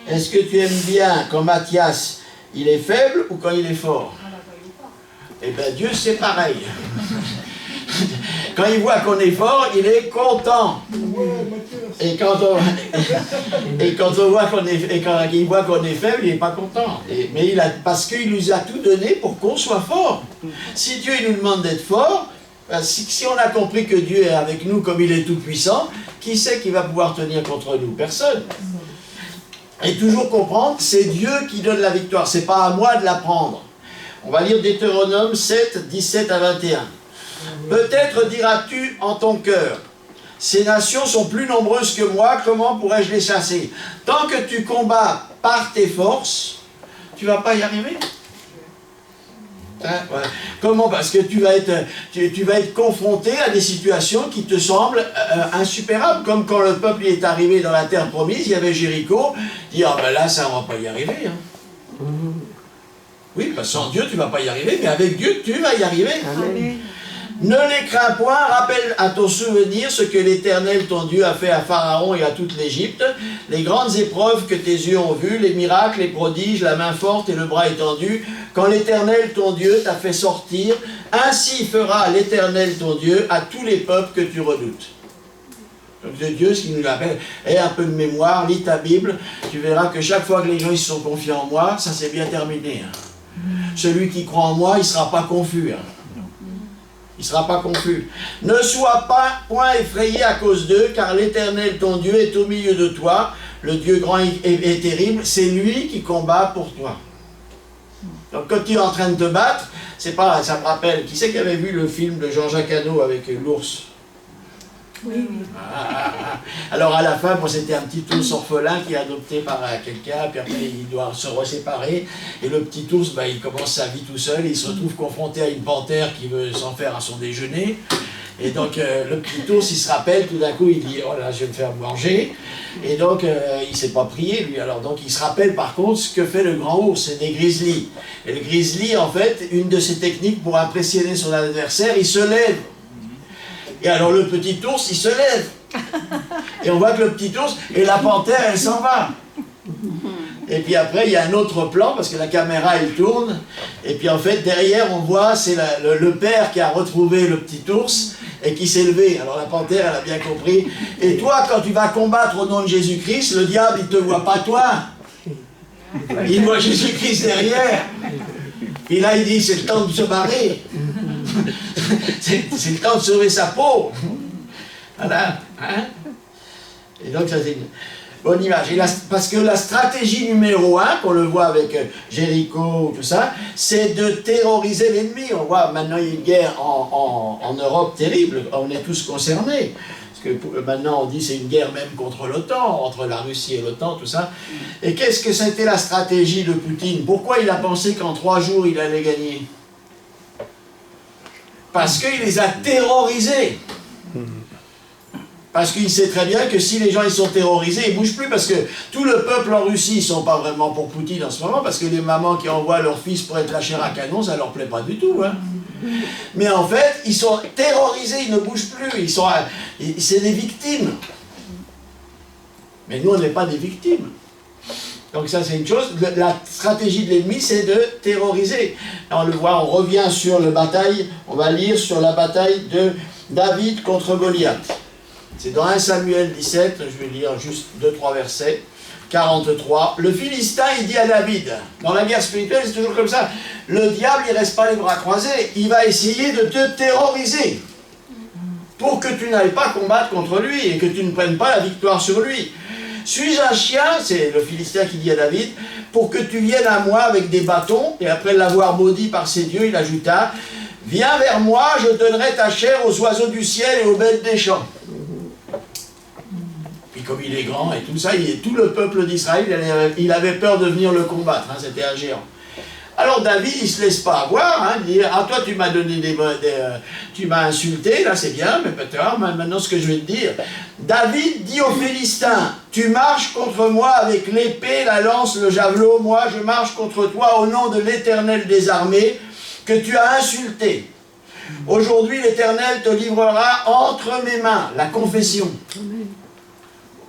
est-ce que tu aimes bien quand Mathias, il est faible ou quand il est fort? Eh bien Dieu c'est pareil. Quand il voit qu'on est fort, il est content. Et quand on voit qu'on est, et quand il voit qu'on est faible, il n'est pas content. Mais parce qu'il nous a tout donné pour qu'on soit fort. Si Dieu il nous demande d'être fort, si on a compris que Dieu est avec nous comme il est tout puissant, qui c'est qui va pouvoir tenir contre nous? Personne. Et toujours comprendre, c'est Dieu qui donne la victoire, c'est pas à moi de la prendre. On va lire Deutéronome 7, 17 à 21. Peut-être diras-tu en ton cœur, ces nations sont plus nombreuses que moi, comment pourrais-je les chasser? Tant que tu combats par tes forces, tu ne vas pas y arriver. Hein, ouais. Comment? Parce que tu vas être confronté à des situations qui te semblent insupérables. Comme quand le peuple est arrivé dans la terre promise, il y avait Jéricho, il dit, ah ben là, ça, on ne va pas y arriver. Hein. Oui, parce que sans Dieu, tu ne vas pas y arriver, mais avec Dieu, tu vas y arriver. Amen. Ne les crains point, rappelle à ton souvenir ce que l'Éternel ton Dieu a fait à Pharaon et à toute l'Égypte, les grandes épreuves que tes yeux ont vues, les miracles, les prodiges, la main forte et le bras étendu, quand l'Éternel ton Dieu t'a fait sortir, ainsi fera l'Éternel ton Dieu à tous les peuples que tu redoutes. Donc de Dieu, ce qui nous l'appelle, aie un peu de mémoire, lis ta Bible, tu verras que chaque fois que les gens ils se sont confiés en moi, ça c'est bien terminé. Hein. Celui qui croit en moi, il ne sera pas confus. Hein. Il ne sera pas confus. Ne sois pas point effrayé à cause d'eux, car l'Éternel ton Dieu est au milieu de toi, le Dieu grand et terrible, c'est lui qui combat pour toi. Donc quand tu es en train de te battre, c'est pas, ça me rappelle, qui c'est qui avait vu le film de Jean-Jacques Hano avec l'ours? Oui. Alors à la fin, bon, c'était un petit ours orphelin qui est adopté par quelqu'un, puis après il doit se reséparer, et le petit ours, bah, il commence sa vie tout seul, et il se retrouve confronté à une panthère qui veut s'en faire à son déjeuner, et donc le petit ours, il se rappelle, tout d'un coup, il dit, oh là, je vais me faire manger, et donc il ne s'est pas prié, lui, alors donc il se rappelle par contre ce que fait le grand ours, c'est des grizzlies, et le grizzly, en fait, une de ses techniques pour impressionner son adversaire, il se lève. Et alors le petit ours, il se lève. Et on voit que le petit ours, et la panthère, elle s'en va. Et puis après, il y a un autre plan, parce que la caméra, elle tourne. Et puis en fait, derrière, on voit, c'est le père qui a retrouvé le petit ours, et qui s'est levé. Alors la panthère, elle a bien compris. Et toi, quand tu vas combattre au nom de Jésus-Christ, le diable, il ne te voit pas toi. Il voit Jésus-Christ derrière. Et là, il dit, c'est le temps de se barrer. C'est le temps de sauver sa peau. Voilà. Hein? Et donc, ça c'est une bonne image. Parce que la stratégie numéro 1, qu'on le voit avec Jéricho, tout ça, c'est de terroriser l'ennemi. On voit maintenant, il y a une guerre en Europe terrible. On est tous concernés. Parce que maintenant, on dit c'est une guerre même contre l'OTAN, entre la Russie et l'OTAN, tout ça. Et qu'est-ce que c'était la stratégie de Poutine? Pourquoi il a pensé qu'en 3 jours, il allait gagner? Parce qu'il les a terrorisés. Parce qu'il sait très bien que si les gens ils sont terrorisés, ils ne bougent plus. Parce que tout le peuple en Russie, ils ne sont pas vraiment pour Poutine en ce moment. Parce que les mamans qui envoient leurs fils pour être la chair à canon, ça ne leur plaît pas du tout. Hein. Mais en fait, ils sont terrorisés, ils ne bougent plus. C'est des victimes. Mais nous, on n'est pas des victimes. Donc ça, c'est une chose. La stratégie de l'ennemi, c'est de terroriser. Là, on le voit, on revient sur la bataille. On va lire sur la bataille de David contre Goliath. C'est dans 1 Samuel 17, je vais lire juste 2-3 versets. 43. Le Philistin, il dit à David, dans la guerre spirituelle, c'est toujours comme ça. Le diable, il ne reste pas les bras croisés. Il va essayer de te terroriser. Pour que tu n'ailles pas combattre contre lui et que tu ne prennes pas la victoire sur lui. Suis-je un chien, c'est le Philistin qui dit à David, pour que tu viennes à moi avec des bâtons, et après l'avoir maudit par ses dieux, il ajouta, viens vers moi, je donnerai ta chair aux oiseaux du ciel et aux bêtes des champs. Puis comme il est grand et tout ça, tout le peuple d'Israël, il avait peur de venir le combattre, hein, c'était un géant. Alors David, il ne se laisse pas avoir, hein, il dit, ah toi tu m'as donné tu m'as insulté, là c'est bien, mais peut-être maintenant ce que je vais te dire. David dit aux Philistins, tu marches contre moi avec l'épée, la lance, le javelot, moi je marche contre toi au nom de l'Éternel des armées, que tu as insulté. Aujourd'hui l'Éternel te livrera entre mes mains, la confession.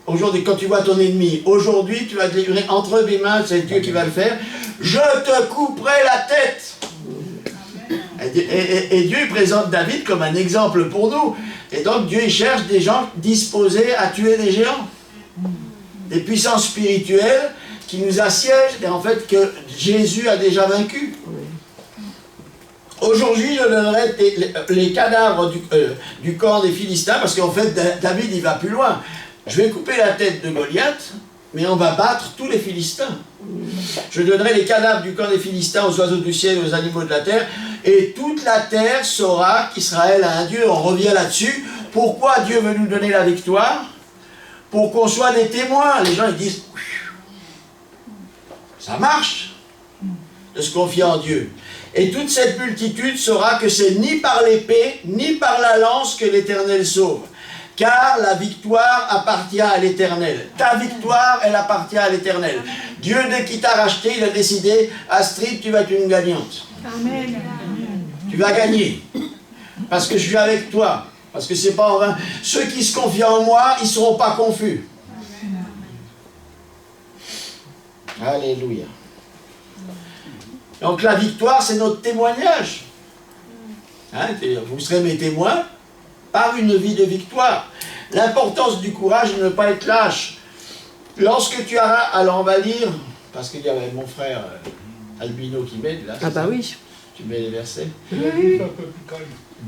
Aujourd'hui, quand tu vois ton ennemi, aujourd'hui tu vas te livrer entre mes mains, c'est Dieu qui va le faire. Je te couperai la tête. Et Dieu présente David comme un exemple pour nous. Et donc Dieu il cherche des gens disposés à tuer des géants. Des puissances spirituelles qui nous assiègent et en fait que Jésus a déjà vaincu. Aujourd'hui, je donnerai les cadavres du corps des Philistins, parce qu'en fait, David, il va plus loin. Je vais couper la tête de Goliath, mais on va battre tous les Philistins. Je donnerai les cadavres du corps des Philistins aux oiseaux du ciel et aux animaux de la terre, et toute la terre saura qu'Israël a un Dieu. On revient là-dessus. Pourquoi Dieu veut nous donner la victoire? Pour qu'on soit des témoins. Les gens, ils disent, ça marche de se confier en Dieu. Et toute cette multitude saura que c'est ni par l'épée, ni par la lance que l'Éternel sauve. Car la victoire appartient à l'Éternel. Ta victoire, elle appartient à l'Éternel. Dieu, dès qu'il t'a racheté, il a décidé, Astrid, tu vas être une gagnante. Amen. Tu vas gagner. Parce que je suis avec toi. Parce que c'est pas en vain. Ceux qui se confient en moi, ils ne seront pas confus. Alléluia. Donc la victoire, c'est notre témoignage. Hein, vous serez mes témoins par une vie de victoire. L'importance du courage de ne pas être lâche. Lorsque tu auras, alors on va lire, parce qu'il y avait mon frère Albino qui m'aide là. Ah bah oui. Tu mets les versets. Oui.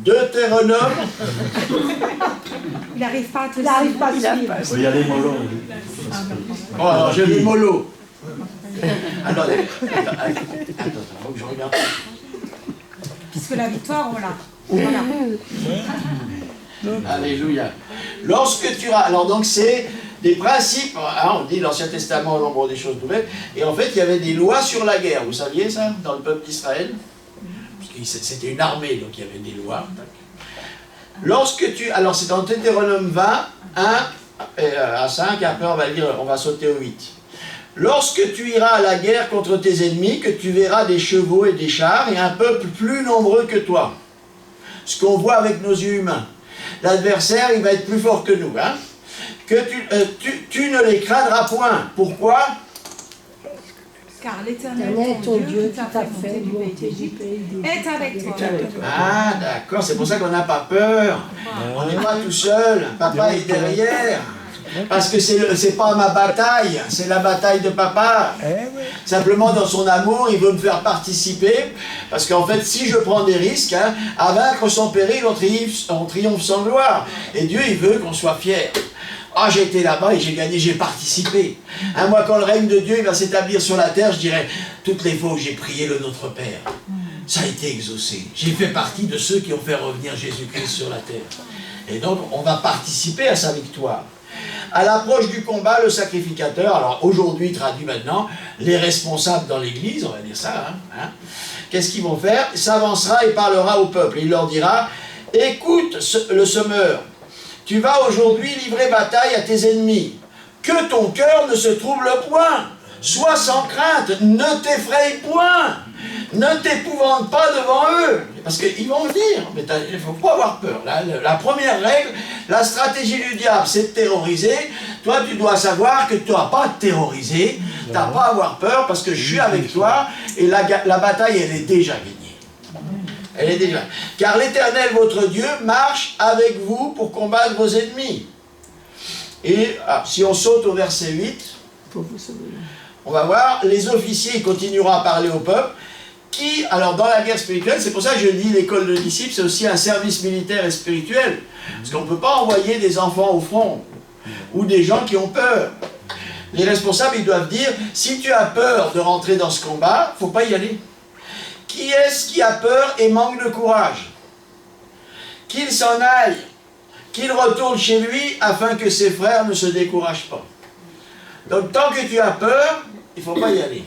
Deutéronome. Il n'arrive pas à te suivre. Il y a des mollo. Oh, alors j'ai vu mollo. Attendez, faut que je regarde. Puisque la victoire, on l'a. Voilà. Alléluia. Lorsque tu auras... Alors donc c'est des principes, hein, on dit l'Ancien Testament au nombre des choses nouvelles, et en fait il y avait des lois sur la guerre, vous saviez ça, dans le peuple d'Israël? C'était une armée, donc il y avait des lois. Lorsque tu... Alors c'est dans Deutéronome 20, 1 à 5, après on va lire, on va sauter au 8. Lorsque tu iras à la guerre contre tes ennemis, que tu verras des chevaux et des chars et un peuple plus nombreux que toi. Ce qu'on voit avec nos yeux humains. L'adversaire, il va être plus fort que nous. Hein? Que tu ne les craindras point. Pourquoi? Car l'Éternel, ton Dieu, qui t'a fait monter du pays, est avec toi. Ah, d'accord, c'est pour ça qu'on n'a pas peur. On n'est pas tout seul. Papa est derrière. Parce que c'est pas ma bataille, c'est la bataille de papa. Simplement, dans son amour, il veut me faire participer. Parce qu'en fait, si je prends des risques, hein, à vaincre sans péril, on triomphe sans gloire. Et Dieu, il veut qu'on soit fiers. Ah, j'ai été là-bas et j'ai gagné, j'ai participé. Hein, moi, quand le règne de Dieu il va s'établir sur la terre, je dirais, toutes les fois où j'ai prié le Notre Père, ça a été exaucé. J'ai fait partie de ceux qui ont fait revenir Jésus-Christ sur la terre. Et donc, on va participer à sa victoire. À l'approche du combat, le sacrificateur, alors aujourd'hui traduit maintenant, les responsables dans l'église, on va dire ça, qu'est-ce qu'ils vont faire? Il s'avancera et parlera au peuple. Il leur dira, écoute le semeur, tu vas aujourd'hui livrer bataille à tes ennemis. Que ton cœur ne se trouble point. Sois sans crainte, ne t'effraie point. Ne t'épouvante pas devant eux. Parce qu'ils vont venir, mais il ne faut pas avoir peur. La première règle, la stratégie du diable, c'est de terroriser. Toi, tu dois savoir que tu n'as pas à te terroriser, tu n'as pas à avoir peur, parce que je suis avec toi, et la bataille, elle est déjà gagnée. Elle est déjà. Car l'Éternel, votre Dieu, marche avec vous pour combattre vos ennemis. Et si on saute au verset 8, on va voir, les officiers ils continueront à parler au peuple, qui, alors dans la guerre spirituelle, c'est pour ça que je dis l'école de disciples, c'est aussi un service militaire et spirituel. Parce qu'on ne peut pas envoyer des enfants au front, ou des gens qui ont peur. Les responsables, ils doivent dire, si tu as peur de rentrer dans ce combat, il ne faut pas y aller. Qui est-ce qui a peur et manque de courage? Qu'il s'en aille, qu'il retourne chez lui afin que ses frères ne se découragent pas. Donc tant que tu as peur, il ne faut pas y aller.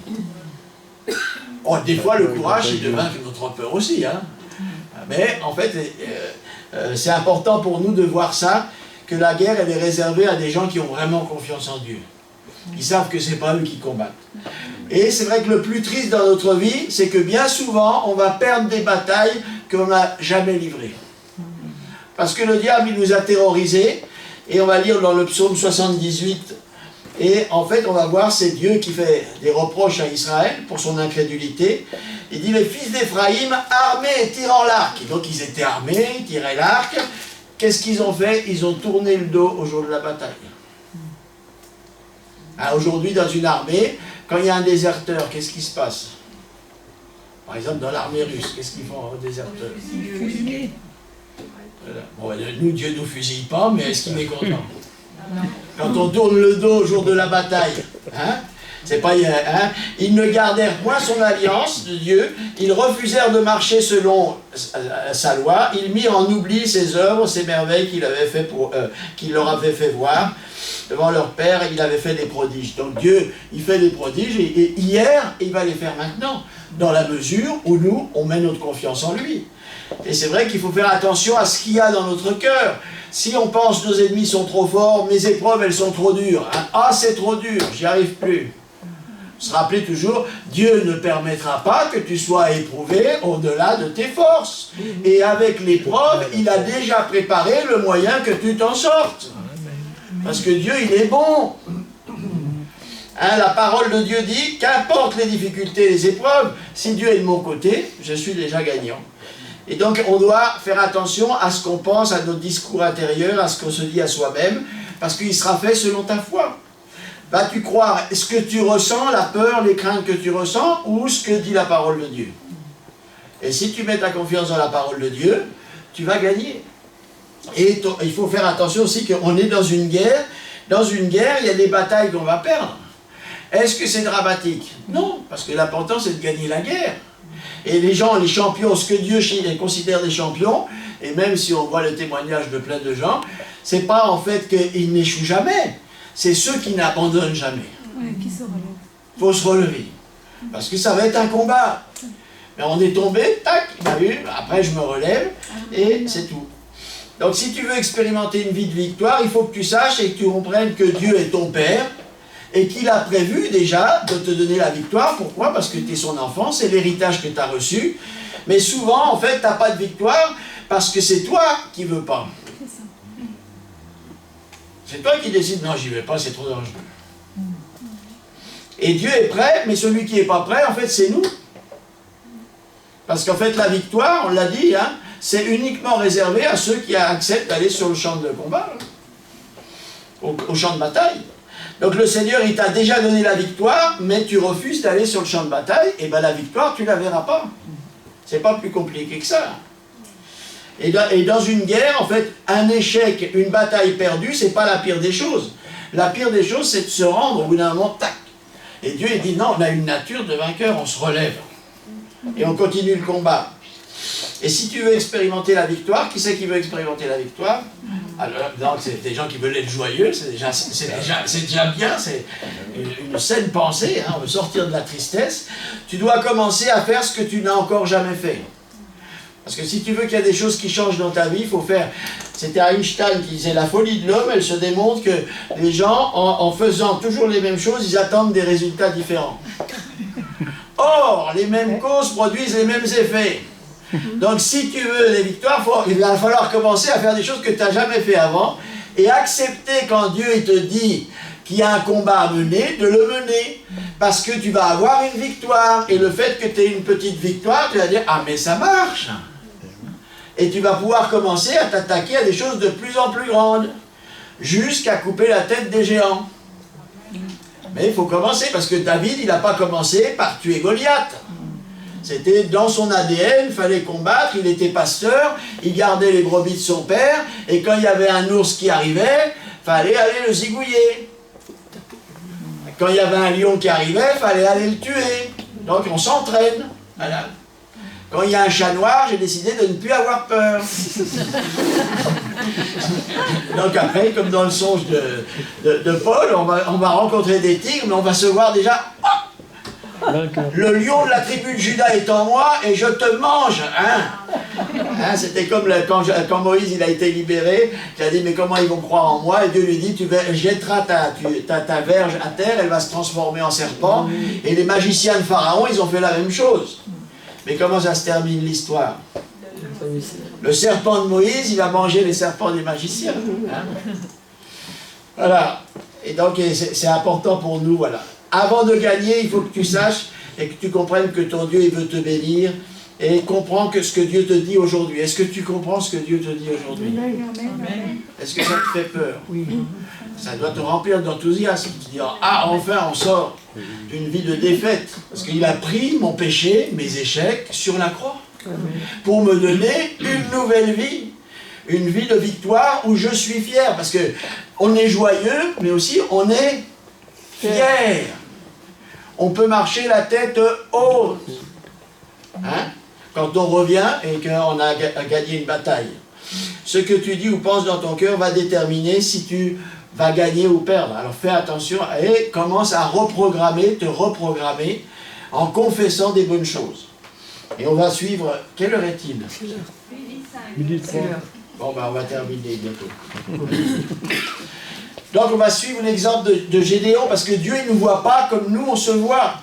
Oh, des fois le courage c'est de vaincre notre peur aussi. Hein. Mais en fait, c'est important pour nous de voir ça, que la guerre elle est réservée à des gens qui ont vraiment confiance en Dieu. Ils savent que ce n'est pas eux qui combattent. Et c'est vrai que le plus triste dans notre vie, c'est que bien souvent, on va perdre des batailles qu'on n'a jamais livrées. Parce que le diable, il nous a terrorisés, et on va lire dans le psaume 78, et en fait, on va voir, c'est Dieu qui fait des reproches à Israël pour son incrédulité. Il dit les fils d'Éphraïm armés et tirant l'arc. Et donc ils étaient armés, ils tiraient l'arc. Qu'est-ce qu'ils ont fait? Ils ont tourné le dos au jour de la bataille. Aujourd'hui, dans une armée, quand il y a un déserteur, qu'est-ce qui se passe? Par exemple, dans l'armée russe, qu'est-ce qu'ils font aux déserteurs? Voilà. Bon, nous, Dieu ne nous fusille pas, mais est-ce qu'il est content? Quand on tourne le dos au jour de la bataille, hein? C'est pas, hein? Ils ne gardèrent point son alliance de Dieu, ils refusèrent de marcher selon sa loi, ils mirent en oubli ses œuvres, ses merveilles qu'il leur avait fait voir. Devant leur père, il avait fait des prodiges. Donc Dieu, il fait des prodiges, et hier, il va les faire maintenant, dans la mesure où nous, on met notre confiance en lui. Et c'est vrai qu'il faut faire attention à ce qu'il y a dans notre cœur. Si on pense que nos ennemis sont trop forts, mes épreuves, elles sont trop dures. Hein? Ah, c'est trop dur, j'y arrive plus. Se rappeler toujours, Dieu ne permettra pas que tu sois éprouvé au-delà de tes forces. Et avec l'épreuve, il a déjà préparé le moyen que tu t'en sortes. Parce que Dieu, il est bon. Hein, la parole de Dieu dit, qu'importe les difficultés, les épreuves, si Dieu est de mon côté, je suis déjà gagnant. Et donc, on doit faire attention à ce qu'on pense, à notre discours intérieur, à ce qu'on se dit à soi-même, parce qu'il sera fait selon ta foi. Vas-tu croire ce que tu ressens, la peur, les craintes que tu ressens, ou ce que dit la parole de Dieu? Et si tu mets ta confiance dans la parole de Dieu, tu vas gagner. Et il faut faire attention aussi qu'on est dans une guerre. Dans une guerre, il y a des batailles qu'on va perdre. Est-ce que c'est dramatique? Non, parce que l'important c'est de gagner la guerre. Et les gens, les champions, ce que Dieu considère des champions, et même si on voit le témoignage de plein de gens, c'est pas en fait qu'ils n'échouent jamais, c'est ceux qui n'abandonnent jamais. Oui, qui se relèvent. Il faut se relever. Parce que ça va être un combat. Mais on est tombé, tac, il m'a eu, après je me relève, et c'est tout. Donc si tu veux expérimenter une vie de victoire, il faut que tu saches et que tu comprennes que Dieu est ton Père, et qu'il a prévu déjà de te donner la victoire. Pourquoi? Parce que tu es son enfant, c'est l'héritage que tu as reçu. Mais souvent, en fait, tu n'as pas de victoire parce que c'est toi qui ne veux pas. C'est toi qui décides, non, j'y vais pas, c'est trop dangereux. Et Dieu est prêt, mais celui qui n'est pas prêt, en fait, c'est nous. Parce qu'en fait, la victoire, on l'a dit, hein, c'est uniquement réservé à ceux qui acceptent d'aller sur le champ de combat, au champ de bataille. Donc le Seigneur, il t'a déjà donné la victoire, mais tu refuses d'aller sur le champ de bataille, et bien la victoire, tu ne la verras pas. C'est pas plus compliqué que ça. Et dans une guerre, en fait, un échec, une bataille perdue, c'est pas la pire des choses. La pire des choses, c'est de se rendre au bout d'un moment, tac. Et Dieu, il dit non, on a une nature de vainqueur, on se relève. Et on continue le combat. Et si tu veux expérimenter la victoire, qui c'est qui veut expérimenter la victoire? Alors, c'est des gens qui veulent être joyeux, c'est déjà bien, c'est une saine pensée, hein, on veut sortir de la tristesse. Tu dois commencer à faire ce que tu n'as encore jamais fait. Parce que si tu veux qu'il y ait des choses qui changent dans ta vie, il faut faire... C'était Einstein qui disait, la folie de l'homme, elle se démontre que les gens, en faisant toujours les mêmes choses, ils attendent des résultats différents. Or, les mêmes causes produisent les mêmes effets. Donc si tu veux des victoires, il va falloir commencer à faire des choses que tu n'as jamais fait avant et accepter quand Dieu il te dit qu'il y a un combat à mener, de le mener. Parce que tu vas avoir une victoire. Et le fait que tu aies une petite victoire, tu vas dire, ah mais ça marche. Et tu vas pouvoir commencer à t'attaquer à des choses de plus en plus grandes. Jusqu'à couper la tête des géants. Mais il faut commencer, parce que David, il n'a pas commencé par tuer Goliath. C'était dans son ADN, il fallait combattre, il était pasteur, il gardait les brebis de son père, et quand il y avait un ours qui arrivait, il fallait aller le zigouiller. Quand il y avait un lion qui arrivait, il fallait aller le tuer. Donc on s'entraîne. Voilà. Quand il y a un chat noir, j'ai décidé de ne plus avoir peur. Donc après, comme dans le songe de Paul, on va rencontrer des tigres, mais on va se voir déjà... Oh, le lion de la tribu de Juda est en moi et je te mange, hein, c'était comme quand Moïse il a été libéré, il a dit mais comment ils vont croire en moi, et Dieu lui dit tu jetteras ta verge à terre, elle va se transformer en serpent, et les magiciens de Pharaon ils ont fait la même chose. Mais comment ça se termine l'histoire? Le serpent de Moïse il va manger les serpents des magiciens, hein. Voilà, et donc c'est important pour nous, voilà. Avant de gagner, il faut que tu saches et que tu comprennes que ton Dieu, il veut te bénir, et comprends que ce que Dieu te dit aujourd'hui. Est-ce que tu comprends ce que Dieu te dit aujourd'hui? Est-ce que ça te fait peur? Oui. Ça doit te remplir d'enthousiasme, de dire, ah, enfin, on sort d'une vie de défaite, parce qu'il a pris mon péché, mes échecs, sur la croix, pour me donner une nouvelle vie, une vie de victoire où je suis fier, parce que on est joyeux, mais aussi on est fier. On peut marcher la tête haute. Hein? Quand on revient et qu'on a gagné une bataille. Ce que tu dis ou penses dans ton cœur va déterminer si tu vas gagner ou perdre. Alors fais attention et commence à te reprogrammer en confessant des bonnes choses. Et on va suivre... Quelle heure est-il? 8h05. Bon, ben on va terminer bientôt. Donc on va suivre l'exemple de Gédéon, parce que Dieu, il ne nous voit pas comme nous, on se voit.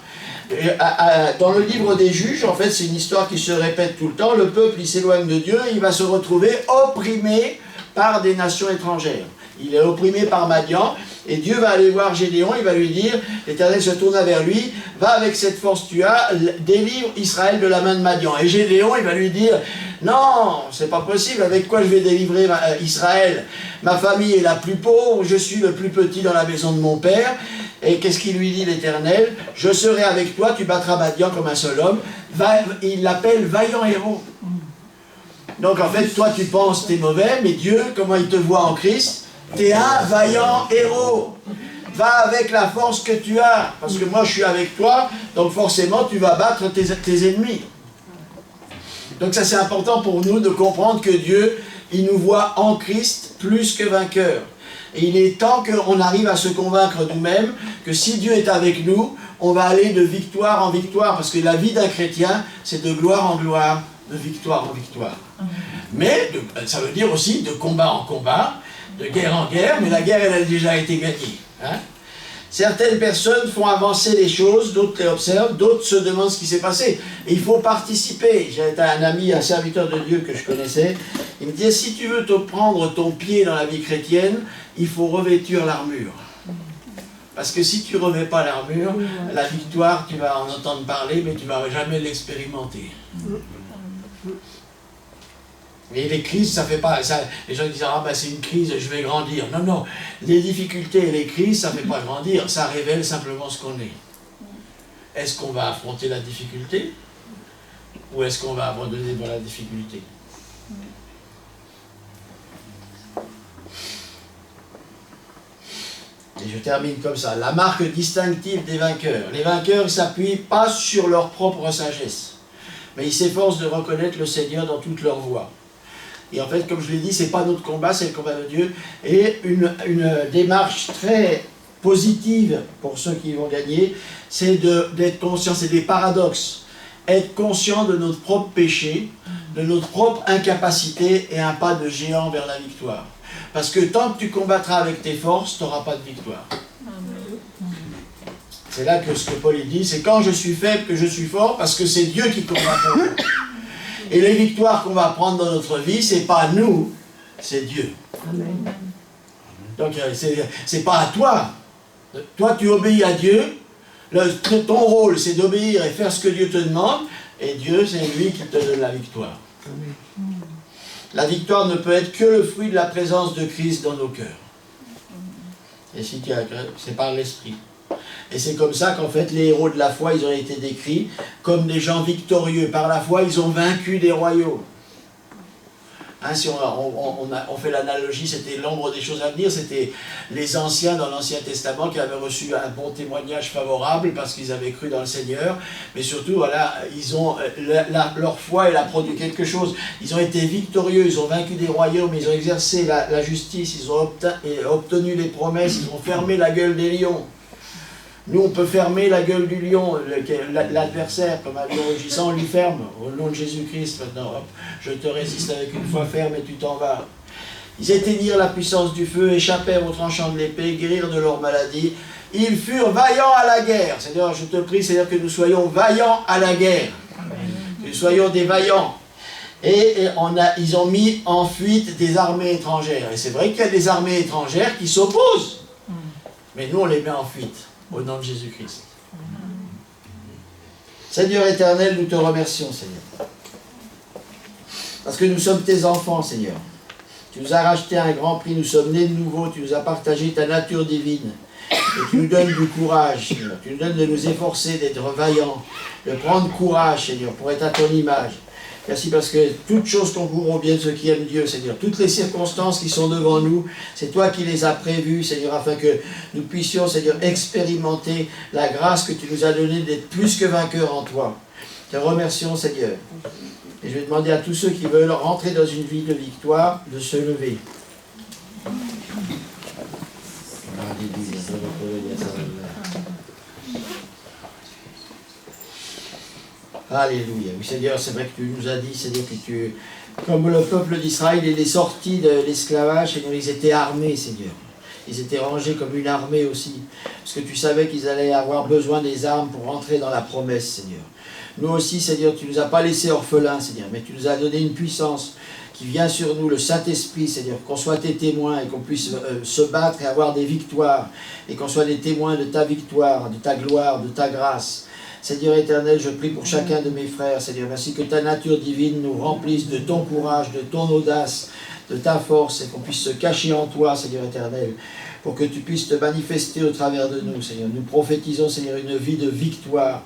Dans le livre des Juges, en fait, c'est une histoire qui se répète tout le temps. Le peuple, il s'éloigne de Dieu, il va se retrouver opprimé par des nations étrangères. Il est opprimé par Madian, et Dieu va aller voir Gédéon, il va lui dire, l'Éternel se tourna vers lui, va avec cette force que tu as, délivre Israël de la main de Madian. Et Gédéon, il va lui dire, non, c'est pas possible, avec quoi je vais délivrer Israël? Ma famille est la plus pauvre, je suis le plus petit dans la maison de mon père. Et qu'est-ce qu'il lui dit l'Éternel? Je serai avec toi, tu battras Madian comme un seul homme. Il l'appelle vaillant héros. Donc en fait, toi tu penses que tu es mauvais, mais Dieu, comment il te voit en Christ? Tu es un vaillant héros. Va avec la force que tu as, parce que moi je suis avec toi, donc forcément tu vas battre tes ennemis. Donc ça c'est important pour nous de comprendre que Dieu, il nous voit en Christ plus que vainqueurs. Et il est temps qu'on arrive à se convaincre nous-mêmes que si Dieu est avec nous, on va aller de victoire en victoire, parce que la vie d'un chrétien, c'est de gloire en gloire, de victoire en victoire. Mais ça veut dire aussi de combat en combat, de guerre en guerre, mais la guerre, elle a déjà été gagnée. Hein? Certaines personnes font avancer les choses, d'autres les observent, d'autres se demandent ce qui s'est passé. Et il faut participer. J'ai un ami, un serviteur de Dieu que je connaissais, il me disait, si tu veux te prendre ton pied dans la vie chrétienne, il faut revêtir l'armure. Parce que si tu ne revêts pas l'armure, la victoire, tu vas en entendre parler, mais tu ne vas jamais l'expérimenter. Et les crises, ça fait pas... Ça, les gens disent, ah ben c'est une crise, je vais grandir. Non, non, les difficultés et les crises, ça ne fait pas grandir, ça révèle simplement ce qu'on est. Est-ce qu'on va affronter la difficulté? Ou est-ce qu'on va abandonner dans la difficulté? Et je termine comme ça. La marque distinctive des vainqueurs. Les vainqueurs ne s'appuient pas sur leur propre sagesse, mais ils s'efforcent de reconnaître le Seigneur dans toutes leurs voies. Et en fait, comme je l'ai dit, ce n'est pas notre combat, c'est le combat de Dieu. Et une démarche très positive pour ceux qui vont gagner, c'est d'être conscient, c'est des paradoxes. Être conscient de notre propre péché, de notre propre incapacité et un pas de géant vers la victoire. Parce que tant que tu combattras avec tes forces, tu n'auras pas de victoire. C'est là que ce que Paul dit, c'est quand je suis faible que je suis fort, parce que c'est Dieu qui combat pour nous. Et les victoires qu'on va prendre dans notre vie, c'est pas nous, c'est Dieu. Amen. Donc c'est pas à toi. Toi, tu obéis à Dieu. Ton rôle, c'est d'obéir et faire ce que Dieu te demande. Et Dieu, c'est lui qui te donne la victoire. Amen. La victoire ne peut être que le fruit de la présence de Christ dans nos cœurs. Et si tu as, c'est par l'Esprit. Et c'est comme ça qu'en fait les héros de la foi, ils ont été décrits comme des gens victorieux. Par la foi, ils ont vaincu des royaumes. Hein, si on fait l'analogie, c'était l'ombre des choses à venir, c'était les anciens dans l'Ancien Testament qui avaient reçu un bon témoignage favorable parce qu'ils avaient cru dans le Seigneur, mais surtout, voilà, ils ont, leur foi, elle a produit quelque chose. Ils ont été victorieux, ils ont vaincu des royaumes, ils ont exercé la justice, ils ont obtenu les promesses, ils ont fermé la gueule des lions. Nous, on peut fermer la gueule du lion, l'adversaire, comme un lion rugissant, on lui ferme, au nom de Jésus-Christ, maintenant, hop, je te résiste avec une foi ferme et tu t'en vas. Ils éteignirent la puissance du feu, échappèrent au tranchant de l'épée, guérirent de leur maladie. Ils furent vaillants à la guerre. C'est-à-dire, je te prie, c'est-à-dire que nous soyons vaillants à la guerre. Que nous soyons des vaillants. Et ils ont mis en fuite des armées étrangères. Et c'est vrai qu'il y a des armées étrangères qui s'opposent. Mais nous, on les met en fuite. Au nom de Jésus-Christ. Seigneur éternel, nous te remercions, Seigneur. Parce que nous sommes tes enfants, Seigneur. Tu nous as racheté à un grand prix, nous sommes nés de nouveau, tu nous as partagé ta nature divine. Et tu nous donnes du courage, Seigneur. Tu nous donnes de nous efforcer, d'être vaillants, de prendre courage, Seigneur, pour être à ton image. Merci parce que toutes choses concourent au bien de ceux qui aiment Dieu, Seigneur. Toutes les circonstances qui sont devant nous, c'est toi qui les as prévues, Seigneur, afin que nous puissions, Seigneur, expérimenter la grâce que tu nous as donnée d'être plus que vainqueurs en toi. Te remercions, Seigneur. Et je vais demander à tous ceux qui veulent rentrer dans une vie de victoire de se lever. Alléluia. Oui, Seigneur, c'est vrai que tu nous as dit, Seigneur, que tu, comme le peuple d'Israël, il est sorti de l'esclavage, Seigneur, ils étaient armés, Seigneur. Ils étaient rangés comme une armée aussi. Parce que tu savais qu'ils allaient avoir besoin des armes pour rentrer dans la promesse, Seigneur. Nous aussi, Seigneur, tu ne nous as pas laissés orphelins, Seigneur, mais tu nous as donné une puissance qui vient sur nous, le Saint-Esprit, Seigneur, qu'on soit tes témoins et qu'on puisse se battre et avoir des victoires, et qu'on soit des témoins de ta victoire, de ta gloire, de ta grâce. Seigneur éternel, je prie pour chacun de mes frères, Seigneur, merci que ta nature divine nous remplisse de ton courage, de ton audace, de ta force, et qu'on puisse se cacher en toi, Seigneur éternel, pour que tu puisses te manifester au travers de nous, Seigneur. Nous prophétisons, Seigneur, une vie de victoire,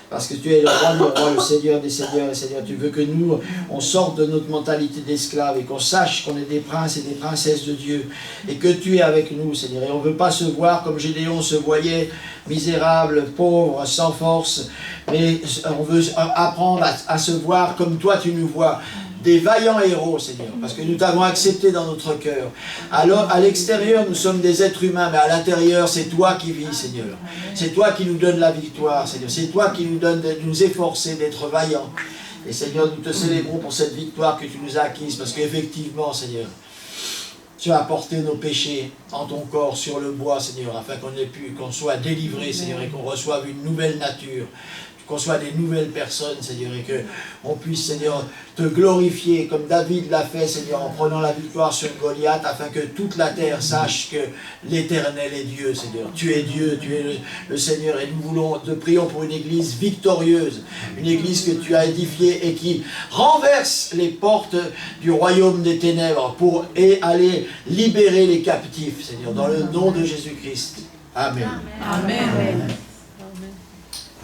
parce que tu es le roi des rois, le Seigneur des seigneurs, et Seigneur, tu veux que nous, on sorte de notre mentalité d'esclave et qu'on sache qu'on est des princes et des princesses de Dieu, et que tu es avec nous, Seigneur. Et on ne veut pas se voir comme Gédéon se voyait, misérable, pauvre, sans force, mais on veut apprendre à se voir comme toi tu nous vois. Des vaillants héros, Seigneur, parce que nous t'avons accepté dans notre cœur. Alors, à l'extérieur, nous sommes des êtres humains, mais à l'intérieur, c'est toi qui vis, Seigneur. C'est toi qui nous donnes la victoire, Seigneur. C'est toi qui nous donnes de nous efforcer d'être vaillants. Et Seigneur, nous te célébrons pour cette victoire que tu nous as acquise, parce qu'effectivement, Seigneur, tu as porté nos péchés en ton corps sur le bois, Seigneur, afin qu'on soit délivré, Seigneur, et qu'on reçoive une nouvelle nature, qu'on soit des nouvelles personnes, Seigneur, et qu'on puisse, Seigneur, te glorifier comme David l'a fait, Seigneur, en prenant la victoire sur Goliath, afin que toute la terre sache que l'Éternel est Dieu, Seigneur. Tu es Dieu, tu es le Seigneur, et nous te prions pour une église victorieuse, une église que tu as édifiée et qui renverse les portes du royaume des ténèbres pour aller libérer les captifs, Seigneur, dans le nom de Jésus-Christ. Amen. Amen. Amen.